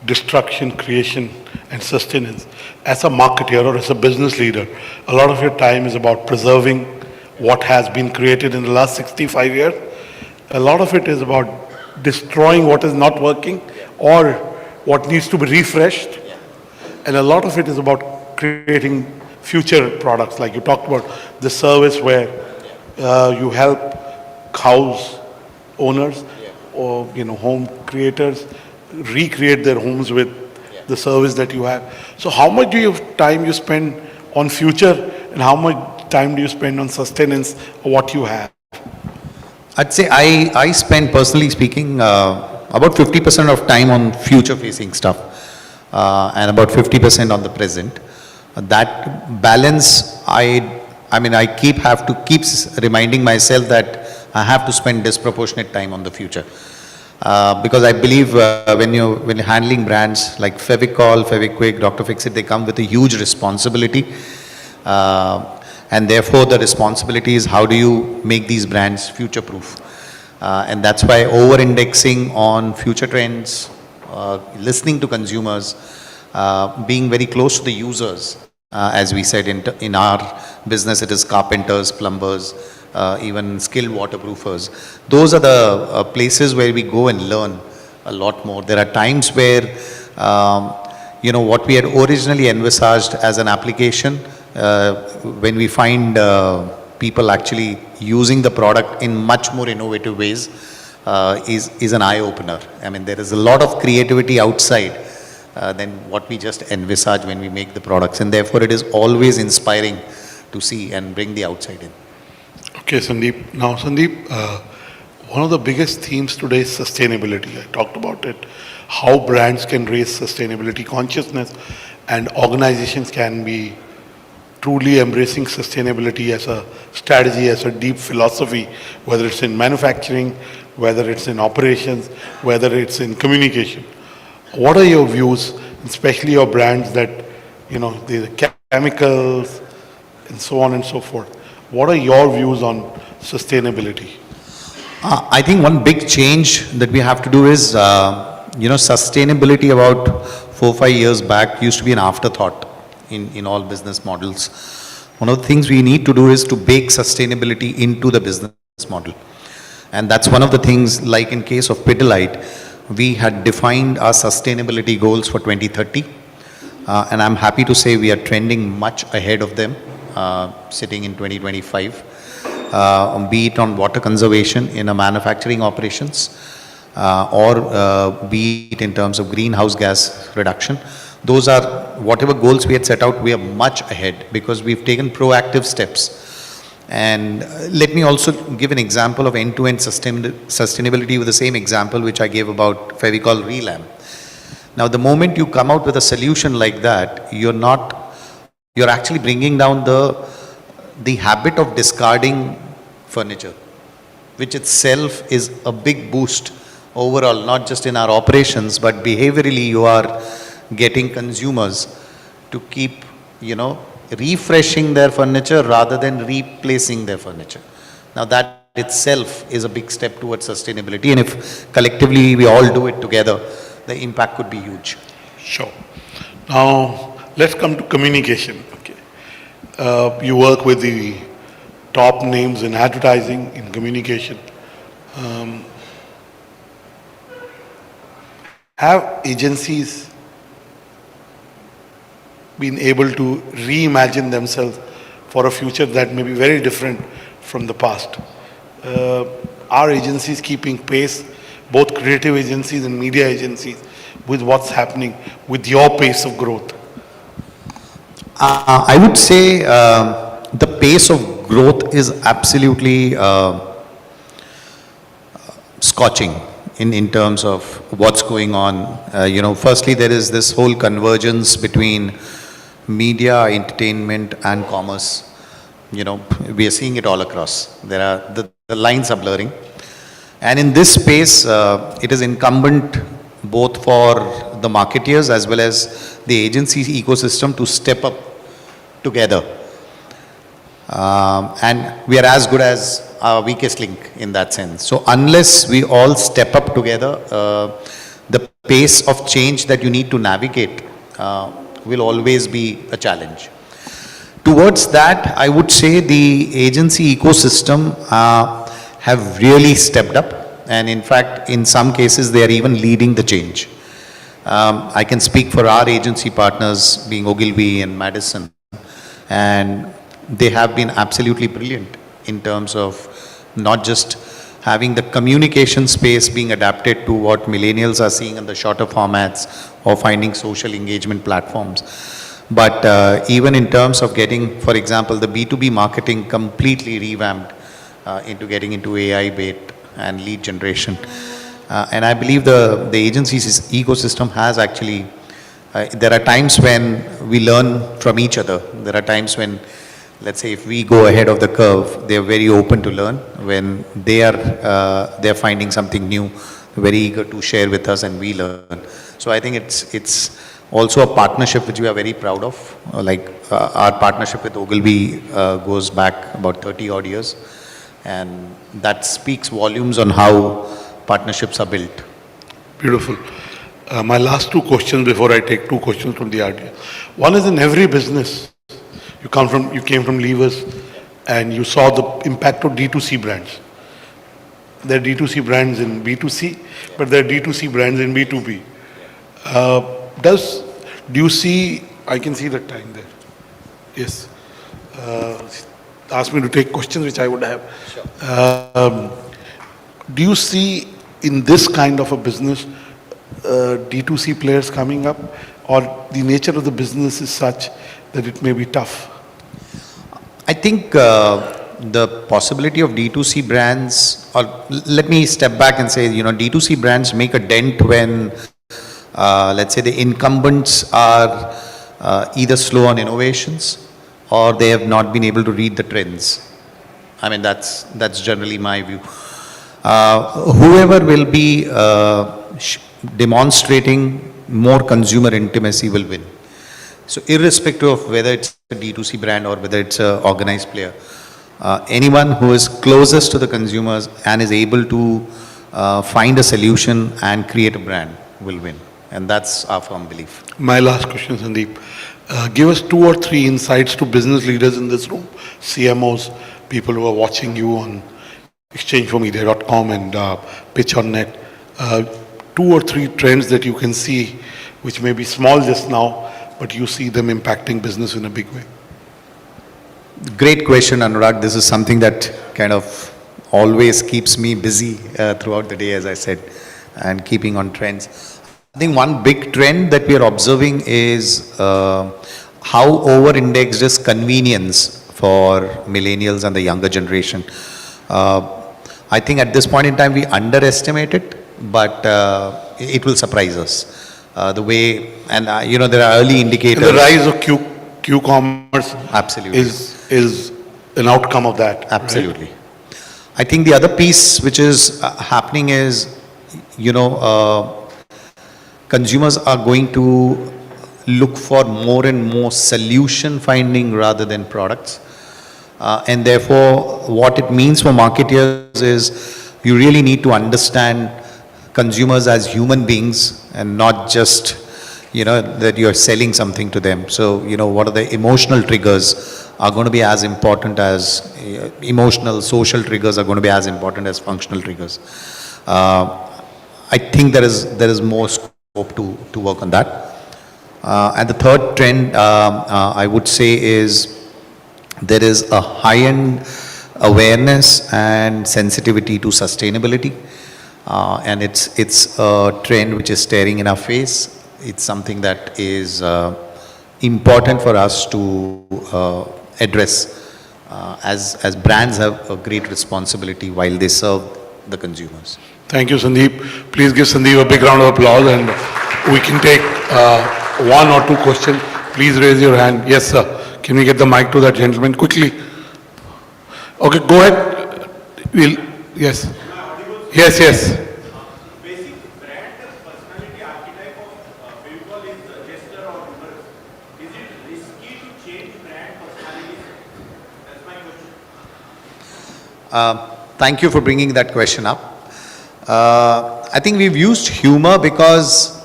Speaker 2: destruction, creation, and sustenance. As a marketer or as a business leader, a lot of your time is about preserving what has been created in the last 65 years. A lot of it is about destroying what is not working or what needs to be refreshed. And a lot of it is about creating future products. Like you talked about the service where you help house owners or home creators recreate their homes with the service that you have. So how much time you spend on future and how much time do you spend on sustenance of what you have?
Speaker 4: I'd say I spend, personally speaking, about 50% of time on future facing stuff and about 50% on the present. That balance, I have to keep reminding myself that I have to spend disproportionate time on the future. Because I believe when you're handling brands like Fevicol, Fevikwik, Dr. Fixit, they come with a huge responsibility. And therefore the responsibility is how do you make these brands future-proof. And that's why over-indexing on future trends, listening to consumers, being very close to the users. As we said, in our business, it is carpenters, plumbers, even skilled waterproofers. Those are the places where we go and learn a lot more. There are times where, what we had originally envisaged as an application, when we find people actually using the product in much more innovative ways, is an eye-opener. There is a lot of creativity outside than what we just envisage when we make the products, and therefore it is always inspiring to see and bring the outside in.
Speaker 2: Okay, Sandeep. Now, Sandeep, one of the biggest themes today is sustainability. I talked about it, how brands can raise sustainability consciousness and organizations can be truly embracing sustainability as a strategy, as a deep philosophy, whether it's in manufacturing, whether it's in operations, whether it's in communication. What are your views, especially your brands that, the chemicals and so on and so forth? What are your views on sustainability?
Speaker 4: I think one big change that we have to do is, sustainability about 4 or 5 years back used to be an afterthought in all business models. One of the things we need to do is to bake sustainability into the business model. And that's one of the things, like in case of Pidilite, we had defined our sustainability goals for 2030. And I'm happy to say we are trending much ahead of them, sitting in 2025, be it on water conservation in our manufacturing operations, or be it in terms of greenhouse gas reduction. Those are whatever goals we had set out, we are much ahead because we've taken proactive steps. And let me also give an example of end-to-end sustainability with the same example which I gave about Fevicol Relam. Now, the moment you come out with a solution like that, you're actually bringing down the habit of discarding furniture, which itself is a big boost overall, not just in our operations, but behaviorally you are getting consumers to keep, refreshing their furniture rather than replacing their furniture. Now that itself is a big step towards sustainability, and if collectively we all do it together, the impact could be huge.
Speaker 2: Sure. Now, let's come to communication. Okay. You work with the top names in advertising, in communication. Have agencies been able to reimagine themselves for a future that may be very different from the past? Are agencies keeping pace, both creative agencies and media agencies, with what's happening with your pace of growth?
Speaker 4: I would say the pace of growth is absolutely scorching in terms of what's going on. Firstly, there is this whole convergence between media, entertainment, and commerce. We are seeing it all across. The lines are blurring. And in this space, it is incumbent both for the marketeers as well as the agency ecosystem to step up together. And we are as good as our weakest link in that sense. So unless we all step up together, the pace of change that you need to navigate will always be a challenge. Towards that, I would say the agency ecosystem have really stepped up, and in fact, in some cases, they are even leading the change. I can speak for our agency partners being Ogilvy and Madison, and they have been absolutely brilliant in terms of not just having the communication space being adapted to what millennials are seeing in the shorter formats or finding social engagement platforms. But even in terms of getting, for example, the B2B marketing completely revamped into getting into AI-based and lead generation. And I believe the agency's ecosystem has actually, there are times when we learn from each other. There are times when, let's say, if we go ahead of the curve, they're very open to learn. When they're finding something new, very eager to share with us and we learn. So I think it's also a partnership which we are very proud of. Our partnership with Ogilvy goes back about 30 odd years. And that speaks volumes on how partnerships are built.
Speaker 2: Beautiful. My last two questions before I take two questions from the audience. One is, in every business, you came from levers and you saw the impact of D2C brands. There are D2C brands in B2C, but there are D2C brands in B2B. Do you see, I can see the time there. Yes. Ask me to take questions which I would have. Sure. Do you see in this kind of a business D2C players coming up, or the nature of the business is such that it may be tough?
Speaker 4: I think the possibility of D2C brands, or let me step back and say, D2C brands make a dent when, let's say, the incumbents are either slow on innovations or they have not been able to read the trends. I mean, that's generally my view. Whoever will be demonstrating more consumer intimacy will win. So irrespective of whether it's a D2C brand or whether it's an organized player, anyone who is closest to the consumers and is able to find a solution and create a brand will win. And that's our firm belief.
Speaker 2: My last question, Sandeep. Give us 2 or 3 insights to business leaders in this room, CMOs, people who are watching you on exchangeformedia.com and Pitch on Net. 2 or 3 trends that you can see, which may be small just now, but you see them impacting business in a big way.
Speaker 4: Great question, Anurag. This is something that kind of always keeps me busy throughout the day, as I said, and keeping on trends. I think one big trend that we are observing is how over-indexed is convenience for millennials and the younger generation. I think at this point in time we underestimate it, but it will surprise us. The way, and there are early indicators.
Speaker 2: And the rise of Q-commerce
Speaker 4: Absolutely.
Speaker 2: is an outcome of that. right?
Speaker 4: Absolutely. I think the other piece which is happening is, consumers are going to look for more and more solution finding rather than products. And therefore, what it means for marketeers is you really need to understand consumers as human beings and not just, that you're selling something to them. So, what are the emotional triggers are going to be as important as emotional, social triggers are going to be as important as functional triggers. I think there is more scope to work on that. And the third trend, I would say, is there is a high-end awareness and sensitivity to sustainability. And it's a trend which is staring in our face. It's something that is important for us to address as brands have a great responsibility while they serve the consumers.
Speaker 2: Thank you, Sandeep. Please give Sandeep a big round of applause, and we can take one or two questions. Please raise your hand. Yes, sir. Can we get the mic to that gentleman quickly? Okay, go ahead. Yes. Yes.
Speaker 5: Basic brand personality archetype of Fevicol is gesture or humorous. Is it risky to change brand personality? That's my question.
Speaker 4: Thank you for bringing that question up. I think we've used humor because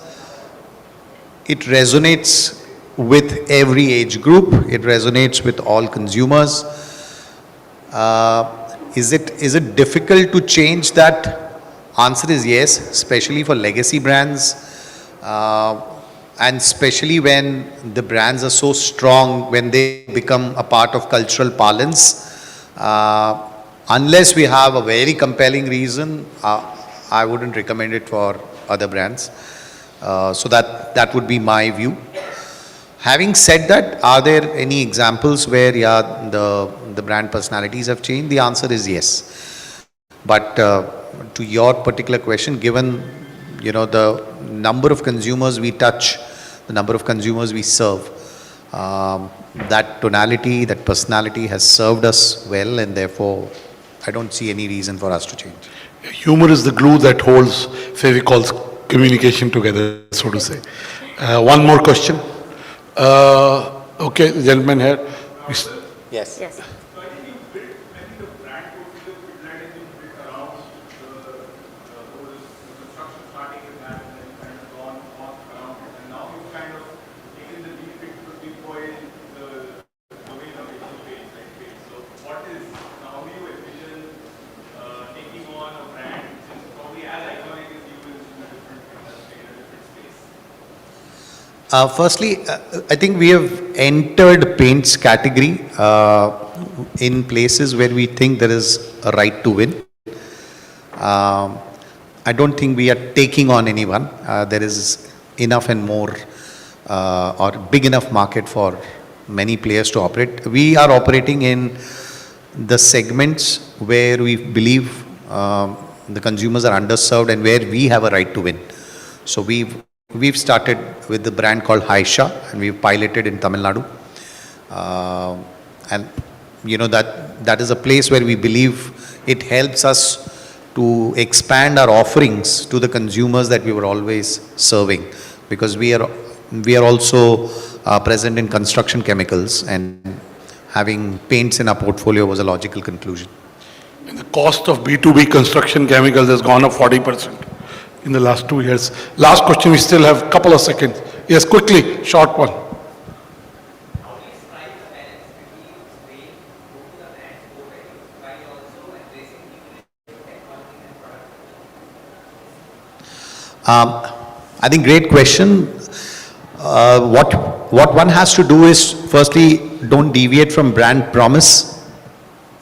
Speaker 4: it resonates with every age group. It resonates with all consumers. Is it difficult to change that? Answer is yes, especially for legacy brands, and especially when the brands are so strong, when they become a part of cultural parlance. Unless we have a very compelling reason, I wouldn't recommend it for other brands. So that would be my view. Having said that, are there any examples where the brand personalities have changed? The answer is yes. But to your particular question, given the number of consumers we touch, the number of consumers we serve, that tonality, that personality has served us well, and therefore I don't see any reason for us to change.
Speaker 2: Humor is the glue that holds Fevicol's communication together, so to say. One more question. Okay, the gentleman here.
Speaker 4: Yes.
Speaker 3: Yes.
Speaker 5: So I think you built, the brand portfolio of Finland has been built around the construction starting with that and then kind of gone on around it. And now you've kind of taken the leap into the big boy, the way the making phase, like phase. So how do you envision taking on a brand which is probably as iconic as you in a different industry, in a different space?
Speaker 4: Firstly, I think we have entered paints category in places where we think there is a right to win. I don't think we are taking on anyone. There is enough and more or big enough market for many players to operate. We are operating in the segments where we believe the consumers are underserved and where we have a right to win. So we've started with the brand called Haisha, and we've piloted in Tamil Nadu. And that is a place where we believe it helps us to expand our offerings to the consumers that we were always serving, because we are also present in construction chemicals, and having paints in our portfolio was a logical conclusion.
Speaker 2: And the cost of B2B construction chemicals has gone up 40% in the last 2 years. Last question, we still have a couple of seconds. Yes, quickly, short one.
Speaker 4: I think great question. What one has to do is, firstly, don't deviate from brand promise.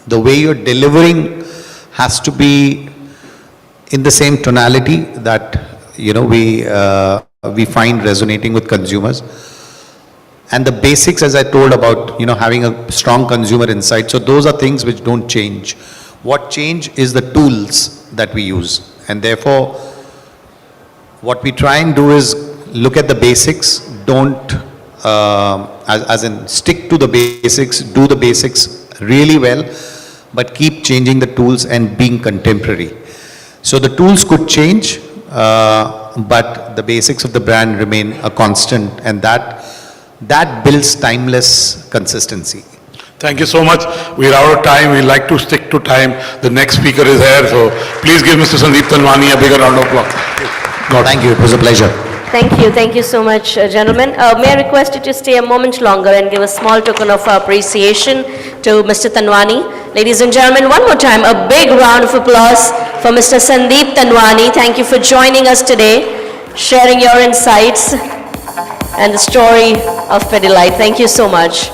Speaker 4: The way you're delivering has to be in the same tonality that we find resonating with consumers. And the basics, as I told about, having a strong consumer insight. So those are things which don't change. What change is the tools that we use. And therefore, what we try and do is look at the basics, don't, as in stick to the basics, do the basics really well, but keep changing the tools and being contemporary. So the tools could change, but the basics of the brand remain a constant, and that builds timeless consistency.
Speaker 2: Thank you so much. We're out of time. We like to stick to time. The next speaker is here, so please give Mr. Sandeep Tanwani a bigger round of applause.
Speaker 4: Thank you. It was a pleasure.
Speaker 3: Thank you so much, gentlemen. May I request you to stay a moment longer and give a small token of appreciation to Mr. Tanwani. Ladies and gentlemen, one more time, a big round of applause for Mr. Sandeep Tanwani. Thank you for joining us today, sharing your insights and the story of Pidilite. Thank you so much.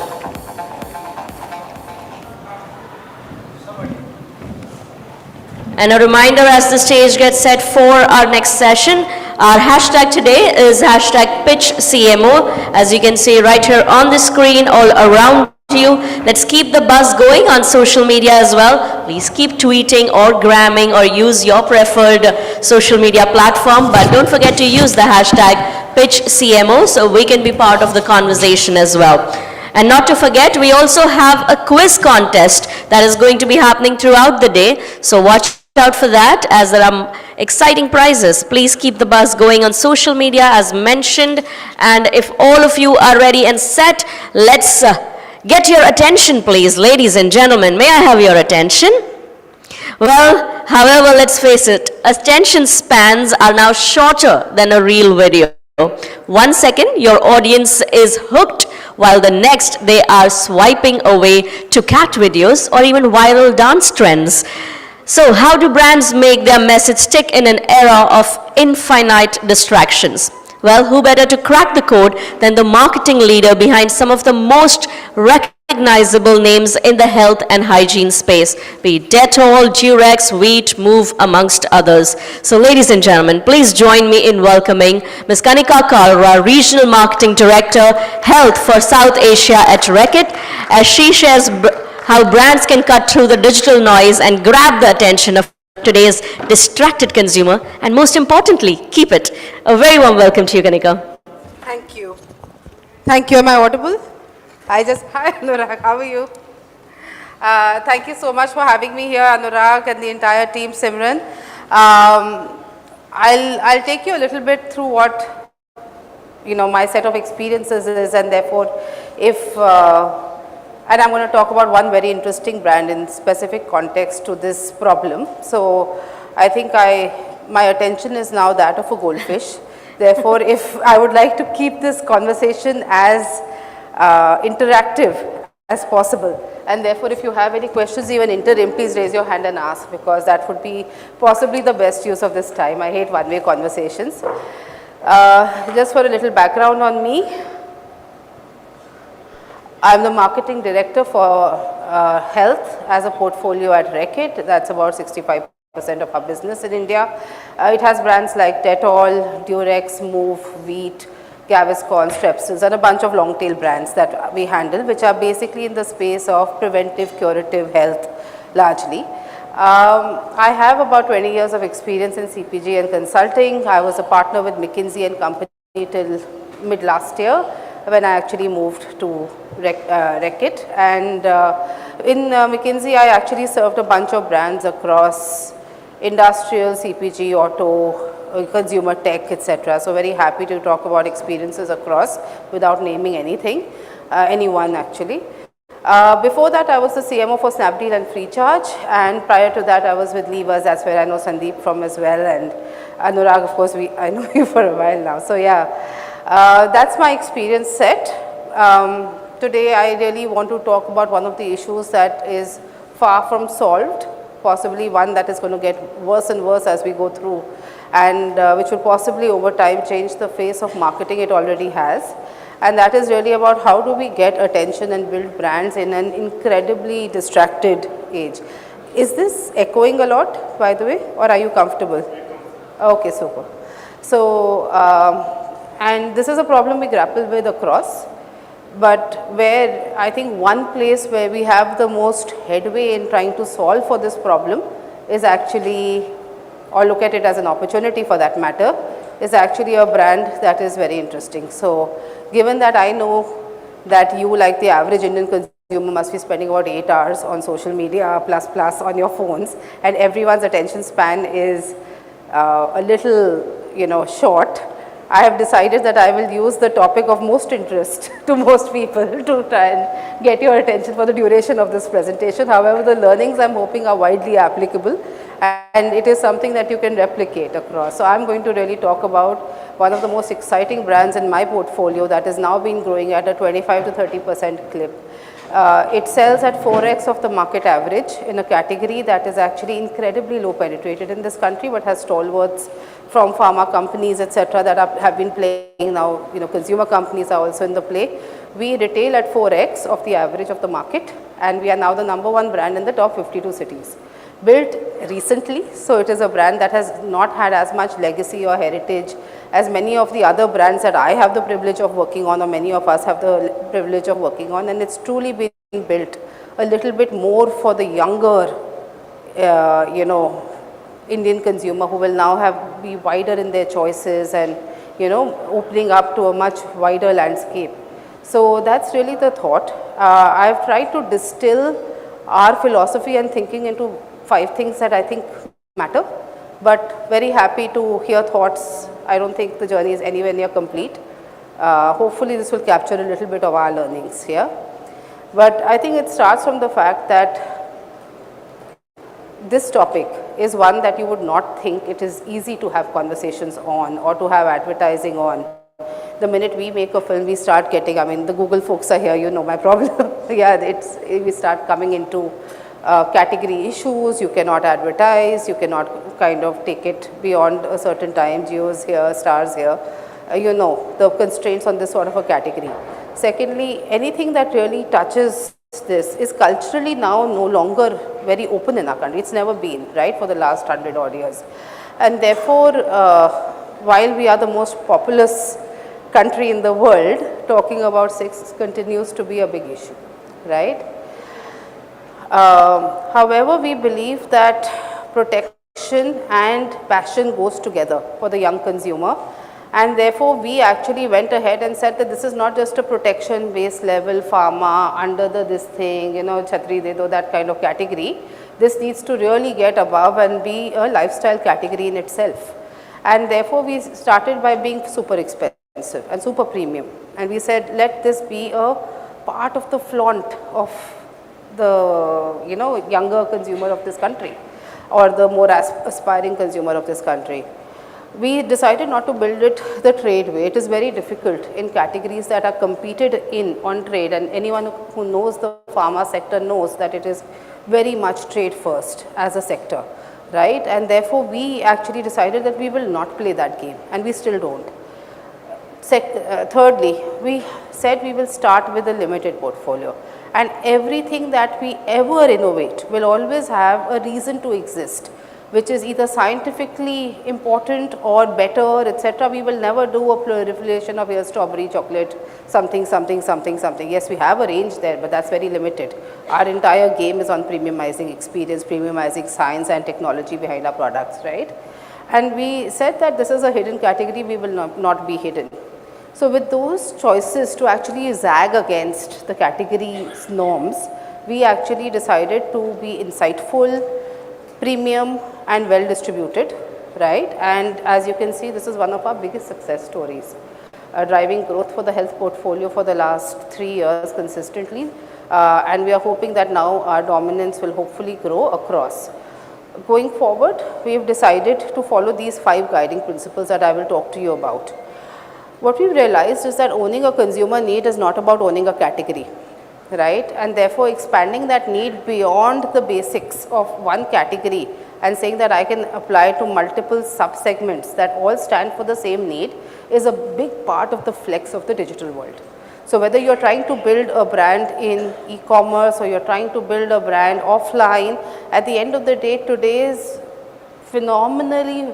Speaker 3: And a reminder as the stage gets set for our next session, our hashtag today is hashtag #PitchCMO. As you can see right here on the screen all around you. Let's keep the buzz going on social media as well. Please keep tweeting or gramming or use your preferred social media platform. But don't forget to use the hashtag #PitchCMO so we can be part of the conversation as well. And not to forget, we also have a quiz contest that is going to be happening throughout the day. So watch out for that as there are exciting prizes. Please keep the buzz going on social media as mentioned. And if all of you are ready and set, let's get your attention, please. Ladies and gentlemen, may I have your attention? Well, however, let's face it, attention spans are now shorter than a reel video. 1 second, your audience is hooked, while the next they are swiping away to cat videos or even viral dance trends. So how do brands make their message stick in an era of infinite distractions? Well, who better to crack the code than the marketing leader behind some of the most recognizable names in the health and hygiene space, be it Dettol, Durex, Veet, Move, amongst others. So ladies and gentlemen, please join me in welcoming Ms. Kanika Kalra, Regional Marketing Director, Health for South Asia at Reckitt, as she shares how brands can cut through the digital noise and grab the attention of today's distracted consumer, and most importantly, keep it. A very warm welcome to you, Kanika.
Speaker 6: Thank you. Thank you. Am I audible? Hi, Anurag. How are you? Thank you so much for having me here, Anurag, and the entire team, Simran. I'll take you a little bit through what, my set of experiences is, and therefore, and I'm going to talk about one very interesting brand in specific context to this problem. So I think my attention is now that of a goldfish. Therefore, if I would like to keep this conversation as interactive as possible, and therefore if you have any questions even interim, please raise your hand and ask, because that would be possibly the best use of this time. I hate one-way conversations. Just for a little background on me, I'm the marketing director for health as a portfolio at Reckitt. That's about 65% of our business in India. It has brands like Dettol, Durex, Move, Veet, Gaviscon, Strepsils, and a bunch of long tail brands that we handle, which are basically in the space of preventive, curative health largely. I have about 20 years of experience in CPG and consulting. I was a partner with McKinsey and Company till mid last year, when I actually moved to Reckitt. And in McKinsey, I actually served a bunch of brands across industrial, CPG, auto, consumer tech, etc. So very happy to talk about experiences across without naming anyone actually. Before that, I was the CMO for Snapdeal and Freecharge, and prior to that, I was with Levers. That's where I know Sandeep from as well, and Anurag, of course, I know you for a while now. So yeah, that's my experience set. Today, I really want to talk about one of the issues that is far from solved, possibly one that is going to get worse and worse as we go through, and which will possibly over time change the face of marketing. It already has. And that is really about how do we get attention and build brands in an incredibly distracted age. Is this echoing a lot, by the way, or are you comfortable? Okay, super. So, and this is a problem we grapple with across. But where I think one place where we have the most headway in trying to solve for this problem is actually, or look at it as an opportunity for that matter, is actually a brand that is very interesting. So given that I know that you, like the average Indian consumer, must be spending about 8 hours on social media plus on your phones, and everyone's attention span is a little short, I have decided that I will use the topic of most interest to most people to try and get your attention for the duration of this presentation. However, the learnings I'm hoping are widely applicable, and it is something that you can replicate across. So I'm going to really talk about one of the most exciting brands in my portfolio that has now been growing at a 25 to 30% clip. It sells at 4x of the market average in a category that is actually incredibly low penetrated in this country, but has stalwarts from pharma companies, etc., that have been playing now. Consumer companies are also in the play. We retail at 4x of the average of the market, and we are now the #1 brand in the top 52 cities. Built recently, so it is a brand that has not had as much legacy or heritage as many of the other brands that I have the privilege of working on, or many of us have the privilege of working on, and it's truly been built a little bit more for the younger, Indian consumer, who will now be wider in their choices and, opening up to a much wider landscape. So that's really the thought. I've tried to distill our philosophy and thinking into 5 things that I think matter, but very happy to hear thoughts. I don't think the journey is anywhere near complete. Hopefully this will capture a little bit of our learnings here. But I think it starts from the fact that this topic is one that you would not think it is easy to have conversations on or to have advertising on. The minute we make a film, we start getting, the Google folks are here, you know my problem. We start coming into category issues. You cannot advertise, you cannot kind of take it beyond a certain time, geos here, stars here, the constraints on this sort of a category. Secondly, anything that really touches this is culturally now no longer very open in our country. It's never been, right, for the last 100 odd years. And therefore, while we are the most populous country in the world, talking about sex continues to be a big issue, right? However, we believe that protection and passion goes together for the young consumer, and therefore we actually went ahead and said that this is not just a protection base level pharma under this thing, chhatri de do, that kind of category. This needs to really get above and be a lifestyle category in itself, and therefore we started by being super expensive and super premium, and we said let this be a part of the flaunt of the younger consumer of this country, or the more aspiring consumer of this country. We decided not to build it the trade way. It is very difficult in categories that are competed in on trade, and anyone who knows the pharma sector knows that it is very much trade first as a sector, right? And therefore we actually decided that we will not play that game, and we still don't. Thirdly, we said we will start with a limited portfolio, and everything that we ever innovate will always have a reason to exist, which is either scientifically important or better, etc. We will never do a proliferation of strawberry chocolate, something. Yes, we have a range there, but that's very limited. Our entire game is on premiumizing experience, premiumizing science and technology behind our products, right? And we said that this is a hidden category, we will not be hidden. So with those choices to actually zag against the category's norms, we actually decided to be insightful, premium and well distributed, right? And as you can see, this is one of our biggest success stories, driving growth for the health portfolio for the last 3 years consistently, and we are hoping that now our dominance will hopefully grow across. Going forward, we have decided to follow these 5 guiding principles that I will talk to you about. What we've realized is that owning a consumer need is not about owning a category, right? And therefore expanding that need beyond the basics of one category and saying that I can apply to multiple sub-segments that all stand for the same need is a big part of the flex of the digital world. So whether you're trying to build a brand in e-commerce or you're trying to build a brand offline, at the end of the day, today's phenomenally,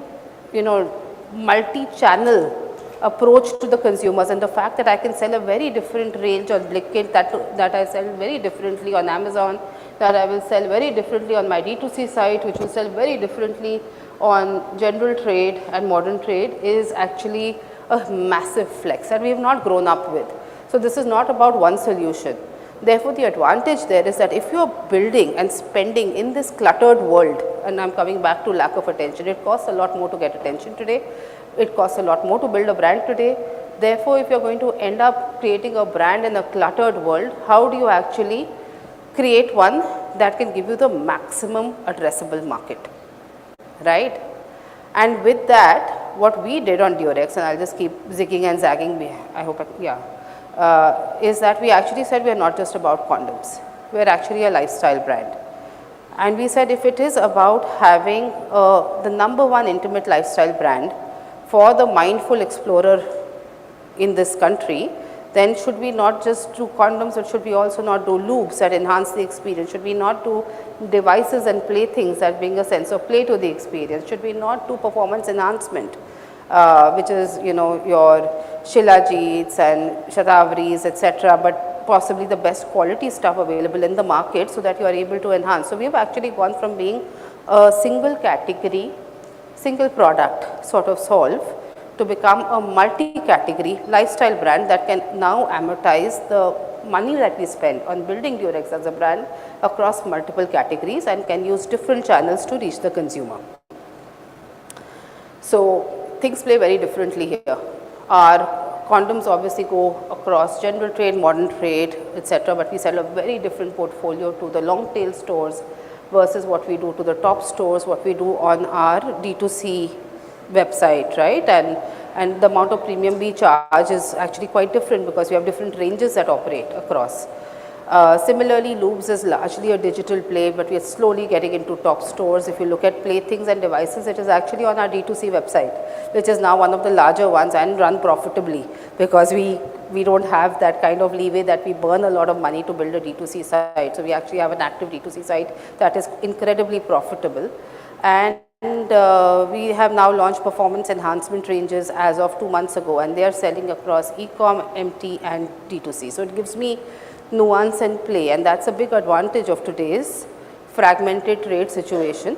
Speaker 6: multi-channel approach to the consumers, and the fact that I can sell a very different range on Blinkit, that I sell very differently on Amazon, that I will sell very differently on my D2C site, which will sell very differently on general trade and modern trade, is actually a massive flex that we have not grown up with. So this is not about one solution. Therefore, the advantage there is that if you are building and spending in this cluttered world, and I am coming back to lack of attention, it costs a lot more to get attention today, it costs a lot more to build a brand today. Therefore, if you are going to end up creating a brand in a cluttered world, how do you actually create one that can give you the maximum addressable market, right? And with that, what we did on Durex, and I'll just keep zigging and zagging, I hope, is that we actually said we are not just about condoms. We are actually a lifestyle brand. And we said if it is about having the #1 intimate lifestyle brand for the mindful explorer in this country, then should we not just do condoms, or should we also not do lubes that enhance the experience? Should we not do devices and playthings that bring a sense of play to the experience? Should we not do performance enhancement, which is, you know, your Shilajits and Shatavaris, etc., but possibly the best quality stuff available in the market so that you are able to enhance. So we have actually gone from being a single category, single product sort of solve to become a multi-category lifestyle brand that can now amortize the money that we spend on building Durex as a brand across multiple categories and can use different channels to reach the consumer. So things play very differently here. Our condoms obviously go across general trade, modern trade, etc., but we sell a very different portfolio to the long tail stores versus what we do to the top stores, what we do on our D2C website, right? And the amount of premium we charge is actually quite different because we have different ranges that operate across. Similarly, lubes is largely a digital play, but we are slowly getting into top stores. If you look at playthings and devices, it is actually on our D2C website, which is now one of the larger ones and run profitably because we don't have that kind of leeway that we burn a lot of money to build a D2C site. So we actually have an active D2C site that is incredibly profitable. And we have now launched performance enhancement ranges as of 2 months ago, and they are selling across e-com, MT and D2C. So it gives me nuance and play, and that's a big advantage of today's fragmented trade situation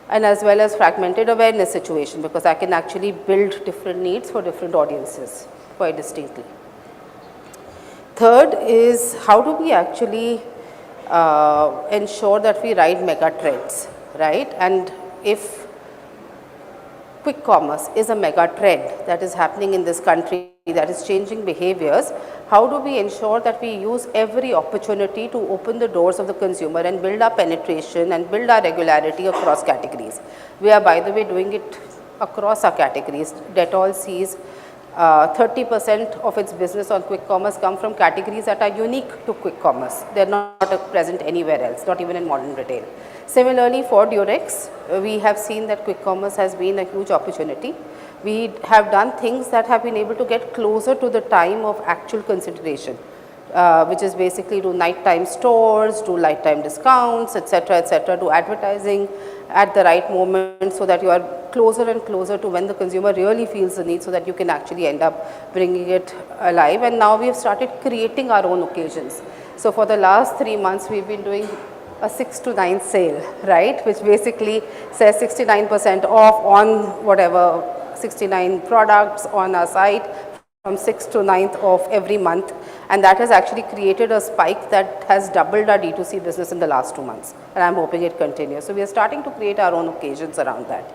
Speaker 6: and as well as fragmented awareness situation, because I can actually build different needs for different audiences quite distinctly. Third is how do we actually ensure that we ride mega trends, right? And if quick commerce is a mega trend that is happening in this country that is changing behaviors, how do we ensure that we use every opportunity to open the doors of the consumer and build our penetration and build our regularity across categories? We are, by the way, doing it across our categories. Dettol sees 30% of its business on quick commerce come from categories that are unique to quick commerce. They are not present anywhere else, not even in modern retail. Similarly, for Durex, we have seen that quick commerce has been a huge opportunity. We have done things that have been able to get closer to the time of actual consideration, which is basically do nighttime stores, do lifetime discounts, etc., do advertising at the right moment so that you are closer and closer to when the consumer really feels the need so that you can actually end up bringing it alive. And now we have started creating our own occasions. So for the last 3 months, we've been doing a 6 to 9 sale, right, which basically says 69% off on whatever 69 products on our site from 6th to 9th of every month, and that has actually created a spike that has doubled our D2C business in the last 2 months, and I'm hoping it continues. So we are starting to create our own occasions around that.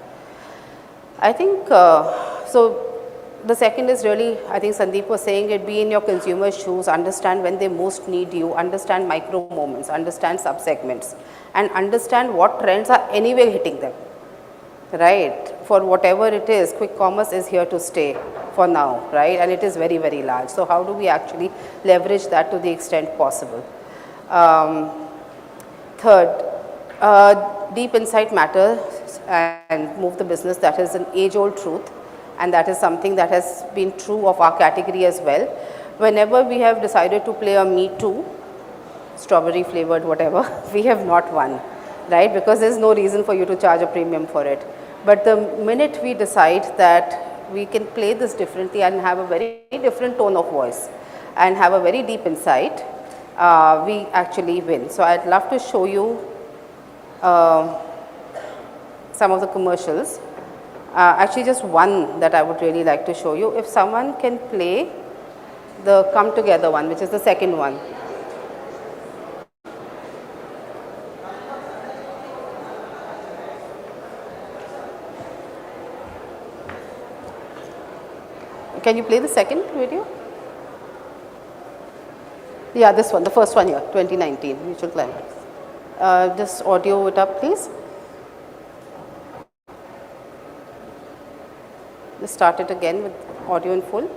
Speaker 6: I think, so the second is really, I think Sandeep was saying it, be in your consumer's shoes, understand when they most need you, understand micro moments, understand sub-segments, and understand what trends are anyway hitting them, right? For whatever it is, quick commerce is here to stay for now, right? And it is very, very large. So how do we actually leverage that to the extent possible? Third, deep insight matters and move the business. That is an age-old truth. And that is something that has been true of our category as well. Whenever we have decided to play a Me Too, strawberry flavored whatever, we have not won, right? Because there's no reason for you to charge a premium for it. But the minute we decide that we can play this differently and have a very different tone of voice and have a very deep insight, we actually win. So I'd love to show you some of the commercials. Actually just one that I would really like to show you. If someone can play the Come Together one, which is the second one. Can you play the second video? Yeah, this one, the first one here, 2019, mutual climax. Just audio it up, please. Just start it again with audio in full.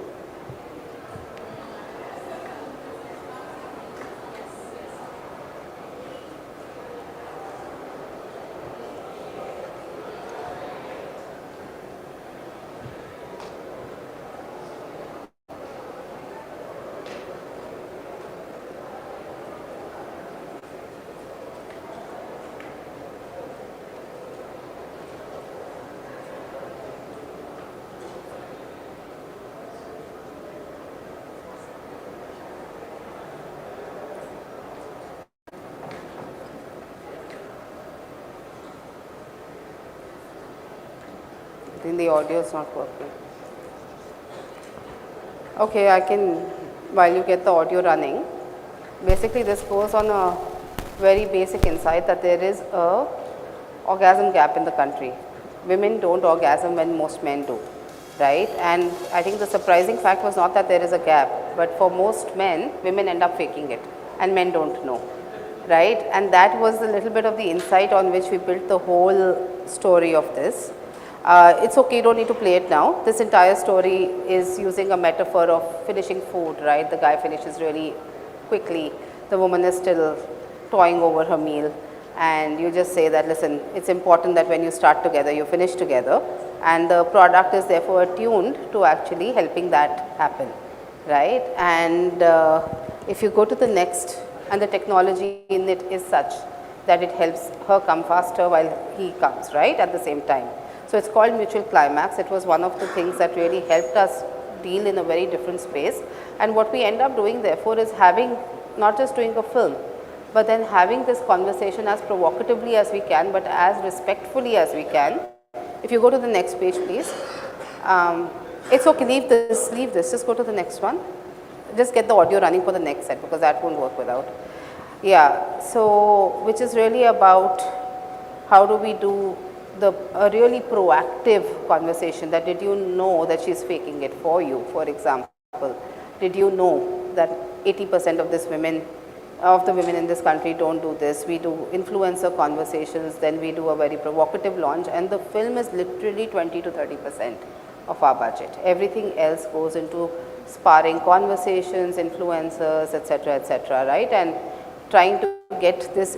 Speaker 6: I think the audio is not working. Okay, I can, while you get the audio running, basically this goes on a very basic insight that there is a orgasm gap in the country. Women don't orgasm when most men do, right? And I think the surprising fact was not that there is a gap, but for most men, women end up faking it and men don't know, right? And that was a little bit of the insight on which we built the whole story of this. It's okay, you don't need to play it now. This entire story is using a metaphor of finishing food, right? The guy finishes really quickly. The woman is still toying over her meal. And you just say that, listen, it's important that when you start together, you finish together. And the product is therefore attuned to actually helping that happen, right? And if you go to the next, and the technology in it is such that it helps her come faster while he comes, right, at the same time. So it's called mutual climax. It was one of the things that really helped us deal in a very different space. And what we end up doing therefore is having, not just doing a film, but then having this conversation as provocatively as we can, but as respectfully as we can. If you go to the next page, please. It's okay, leave this, just go to the next one. Just get the audio running for the next set because that won't work without. Yeah, so which is really about how do we do a really proactive conversation that did you know that she's faking it for you, for example. Did you know that 80% of the women in this country don't do this? We do influencer conversations, then we do a very provocative launch, and the film is literally 20 to 30% of our budget. Everything else goes into sparring conversations, influencers, etc., right? And trying to get this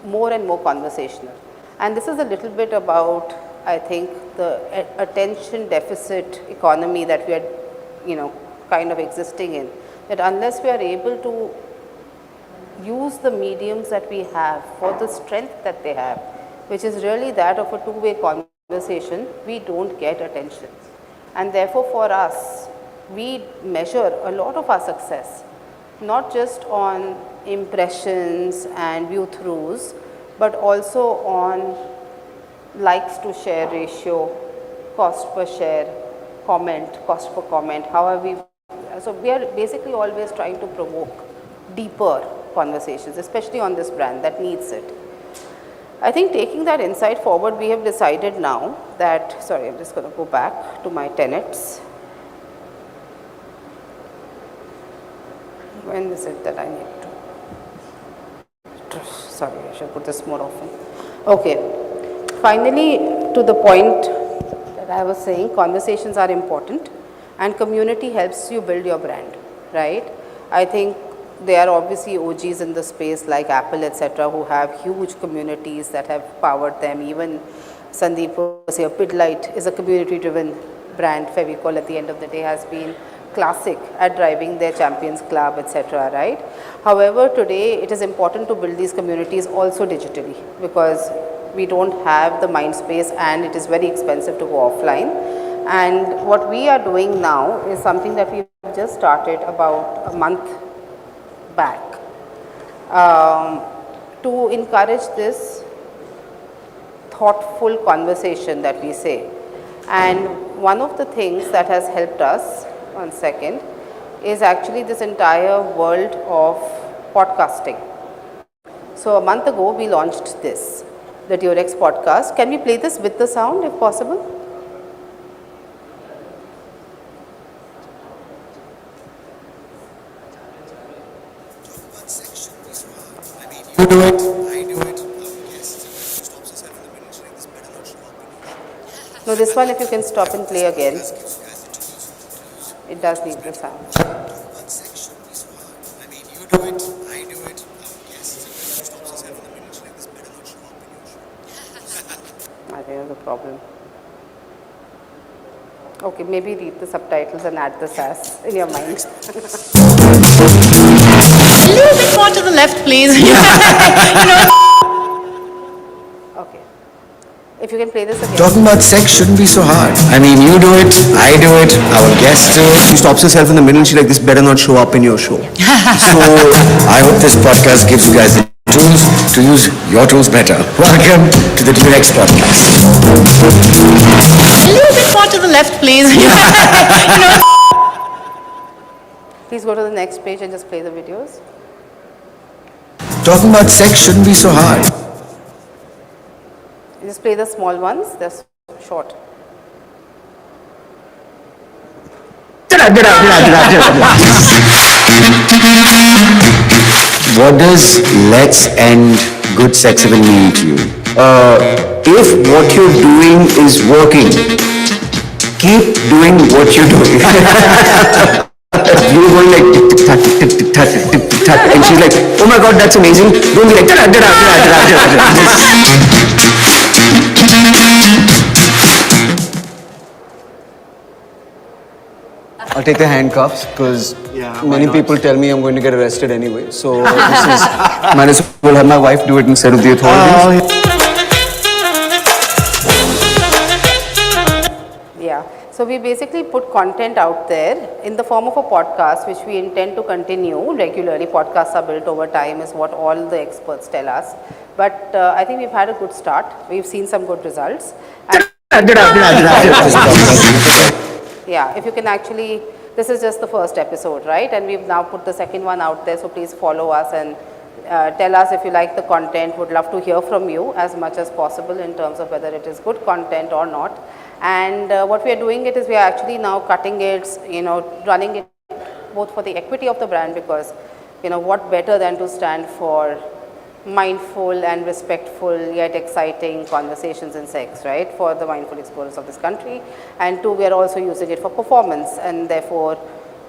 Speaker 6: more and more conversational. And this is a little bit about, I think, the attention deficit economy that we are, kind of existing in. That unless we are able to use the mediums that we have for the strength that they have, which is really that of a two-way conversation, we don't get attention. And therefore for us, we measure a lot of our success, not just on impressions and view-throughs, but also on likes to share ratio, cost per share, cost per comment, however so we are basically always trying to provoke deeper conversations, especially on this brand that needs it. I think taking that insight forward, we have decided now that, sorry, I'm just going to go back to my tenets. When is it that I need to, sorry, I should put this more often. Okay, finally to the point that I was saying, conversations are important and community helps you build your brand, right? I think there are obviously OGs in the space like Apple, etc., who have huge communities that have powered them. Even Sandeep was here, Pidlite is a community-driven brand. Fevicol at the end of the day has been classic at driving their Champions Club, etc., right? However, today it is important to build these communities also digitally because we don't have the mind space and it is very expensive to go offline. And what we are doing now is something that we've just started about a month back to encourage this thoughtful conversation that we say. And one of the things that has helped us, one second, is actually this entire world of podcasting. So a month ago we launched this, the Durex podcast. Can we play this with the sound if possible?
Speaker 7: You do it, I do it. Yes. Stops us having the minutes like this better not show up.
Speaker 6: No, this one if you can stop and play again. It does need the sound.
Speaker 7: One section is hard. I mean, you do it, I do it. Yes. Stops us having the minutes like this better not show up in your show.
Speaker 6: I think there's a problem. Okay, maybe read the subtitles and add the sass in your mind.
Speaker 8: A little bit more to the left, please.
Speaker 6: Okay. If you can play this again.
Speaker 7: Talking about sex shouldn't be so hard. I mean, you do it, I do it, our guest do it. She stops herself in the middle and she's like, this better not show up in your show. So, I hope this podcast gives you guys the tools to use your tools better. Welcome to the Durex podcast.
Speaker 8: A little bit more to the left, please.
Speaker 6: Please go to the next page and just play the videos.
Speaker 7: Talking about sex shouldn't be so hard.
Speaker 6: Just play the small ones, they're short.
Speaker 7: What does let's end good sex even mean to you? If what you're doing is working, keep doing what you're doing. You're going like tick tack, tick tick tack, tick tick tack, and she's like, oh my god, that's amazing. Don't be like, da da da da I'll take the handcuffs because many people tell me I'm going to get arrested anyway. So might as well have my wife do it instead of the authorities.
Speaker 6: Yeah. So we basically put content out there in the form of a podcast, which we intend to continue regularly. Podcasts are built over time, is what all the experts tell us. But I think we've had a good start. We've seen some good results. And yeah, if you can actually, this is just the first episode, right? And we've now put the second one out there, so please follow us and tell us if you like the content. Would love to hear from you as much as possible in terms of whether it is good content or not. And what we are doing it is we are actually now cutting it, running it both for the equity of the brand, because, what better than to stand for mindful and respectful yet exciting conversations in sex, right, for the mindful explorers of this country. And two, we are also using it for performance, and therefore,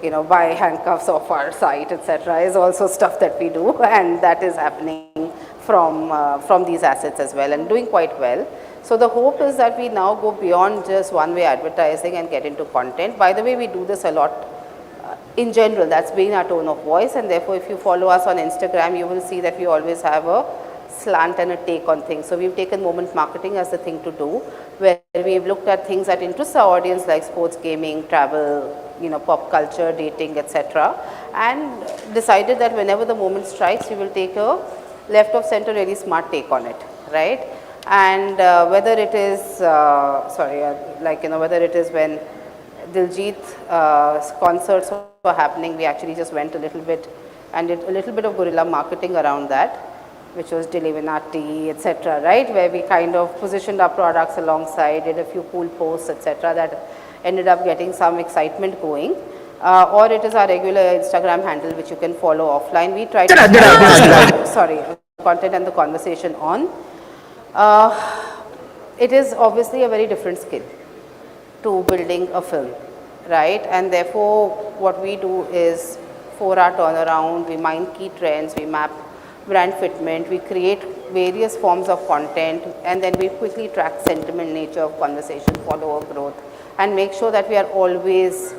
Speaker 6: buy handcuffs off our site, etc., is also stuff that we do, and that is happening from these assets as well, and doing quite well. So the hope is that we now go beyond just one-way advertising and get into content. By the way, we do this a lot. In general, that's been our tone of voice, and therefore if you follow us on Instagram, you will see that we always have a slant and a take on things. So we've taken moment marketing as the thing to do, where we've looked at things that interest our audience like sports, gaming, travel, pop culture, dating, etc., and decided that whenever the moment strikes, we will take a left of center really smart take on it, right? And whether it is, whether it is when Diljit's concerts were happening, we actually just went a little bit and did a little bit of guerrilla marketing around that, which was Delivinati, etc., right, where we kind of positioned our products alongside, did a few cool posts, etc., that ended up getting some excitement going. Or it is our regular Instagram handle, which you can follow offline. We try to content and the conversation on. It is obviously a very different skill to building a film, right? And therefore, what we do is 4-hour turnaround, we mine key trends, we map brand fitment, we create various forms of content, and then we quickly track sentiment, nature of conversation, follower growth, and make sure that we are always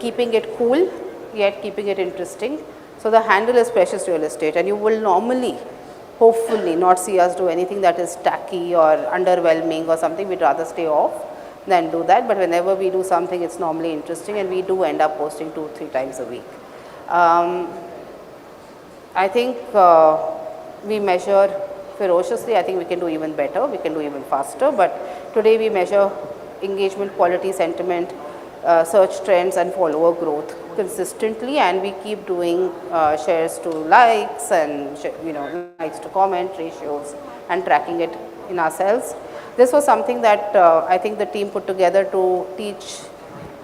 Speaker 6: keeping it cool, yet keeping it interesting. So the handle is Precious Real Estate, and you will normally, hopefully, not see us do anything that is tacky or underwhelming or something. We'd rather stay off. then do that. But whenever we do something, it's normally interesting, and we do end up posting 2-3 times a week. I think we measure ferociously. I think we can do even better, we can do even faster, but today we measure engagement, quality, sentiment, search trends and follower growth consistently, and we keep doing shares to likes and likes to comment ratios and tracking it in ourselves. This was something that I think the team put together to teach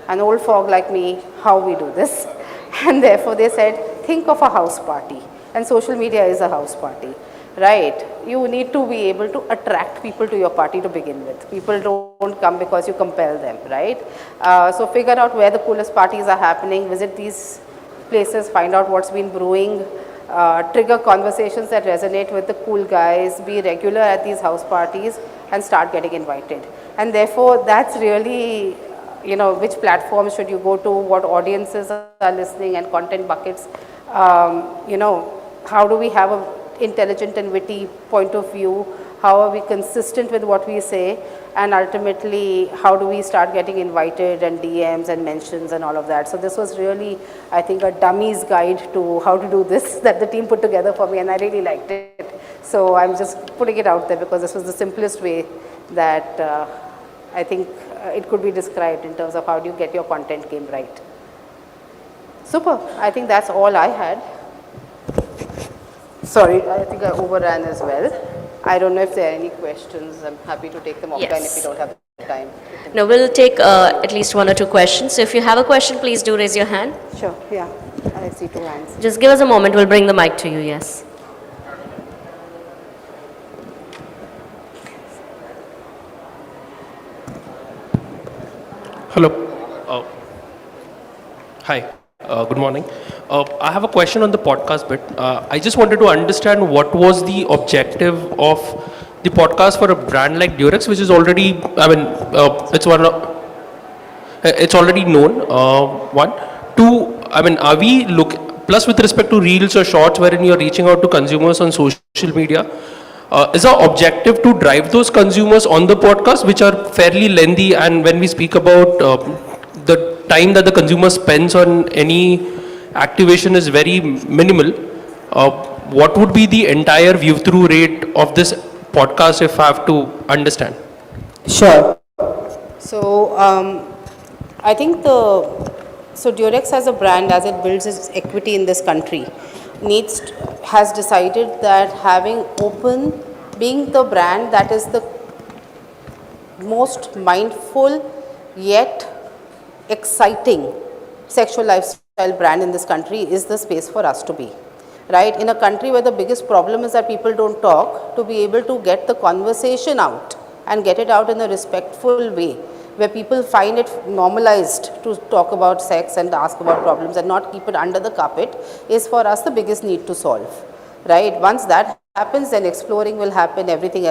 Speaker 6: an old frog like me how we do this, and therefore they said, think of a house party, and social media is a house party, right? You need to be able to attract people to your party to begin with. People don't come because you compel them, right? So figure out where the coolest parties are happening, visit these places, find out what's been brewing, trigger conversations that resonate with the cool guys, be regular at these house parties and start getting invited. And therefore that's really, which platforms should you go to, what audiences are listening, and content buckets. How do we have a intelligent and witty point of view? How are we consistent with what we say? And ultimately, how do we start getting invited and DMs and mentions and all of that? So this was really, I think, a dummy's guide to how to do this that the team put together for me, and I really liked it. So I'm just putting it out there because this was the simplest way that I think it could be described in terms of how do you get your content game right. Super. I think that's all I had. Sorry, I think I overran as well. I don't know if there are any questions. I'm happy to take them offline if we don't have time.
Speaker 3: No, we'll take at least 1 or 2 questions. So if you have a question, please do raise your hand.
Speaker 6: Sure, yeah. I see 2 hands.
Speaker 3: Just give us a moment, we'll bring the mic to you, yes.
Speaker 9: Hello. Hi. Good morning. I have a question on the podcast bit. I just wanted to understand what was the objective of the podcast for a brand like Durex, which is already, it's already known. 1, 2. Are we plus with respect to reels or shorts, wherein you're reaching out to consumers on social media? Is our objective to drive those consumers on the podcast, which are fairly lengthy, and when we speak about the time that the consumer spends on any activation is very minimal, what would be the entire view-through rate of this podcast, if I have to understand?
Speaker 6: Sure. So I think Durex as a brand, as it builds its equity in this country, has decided that having open, being the brand that is the most mindful yet exciting sexual lifestyle brand in this country is the space for us to be. Right? In a country where the biggest problem is that people don't talk, to be able to get the conversation out and get it out in a respectful way, where people find it normalized to talk about sex and ask about problems and not keep it under the carpet, is for us the biggest need to solve. Right? Once that happens, then exploring will happen, everything else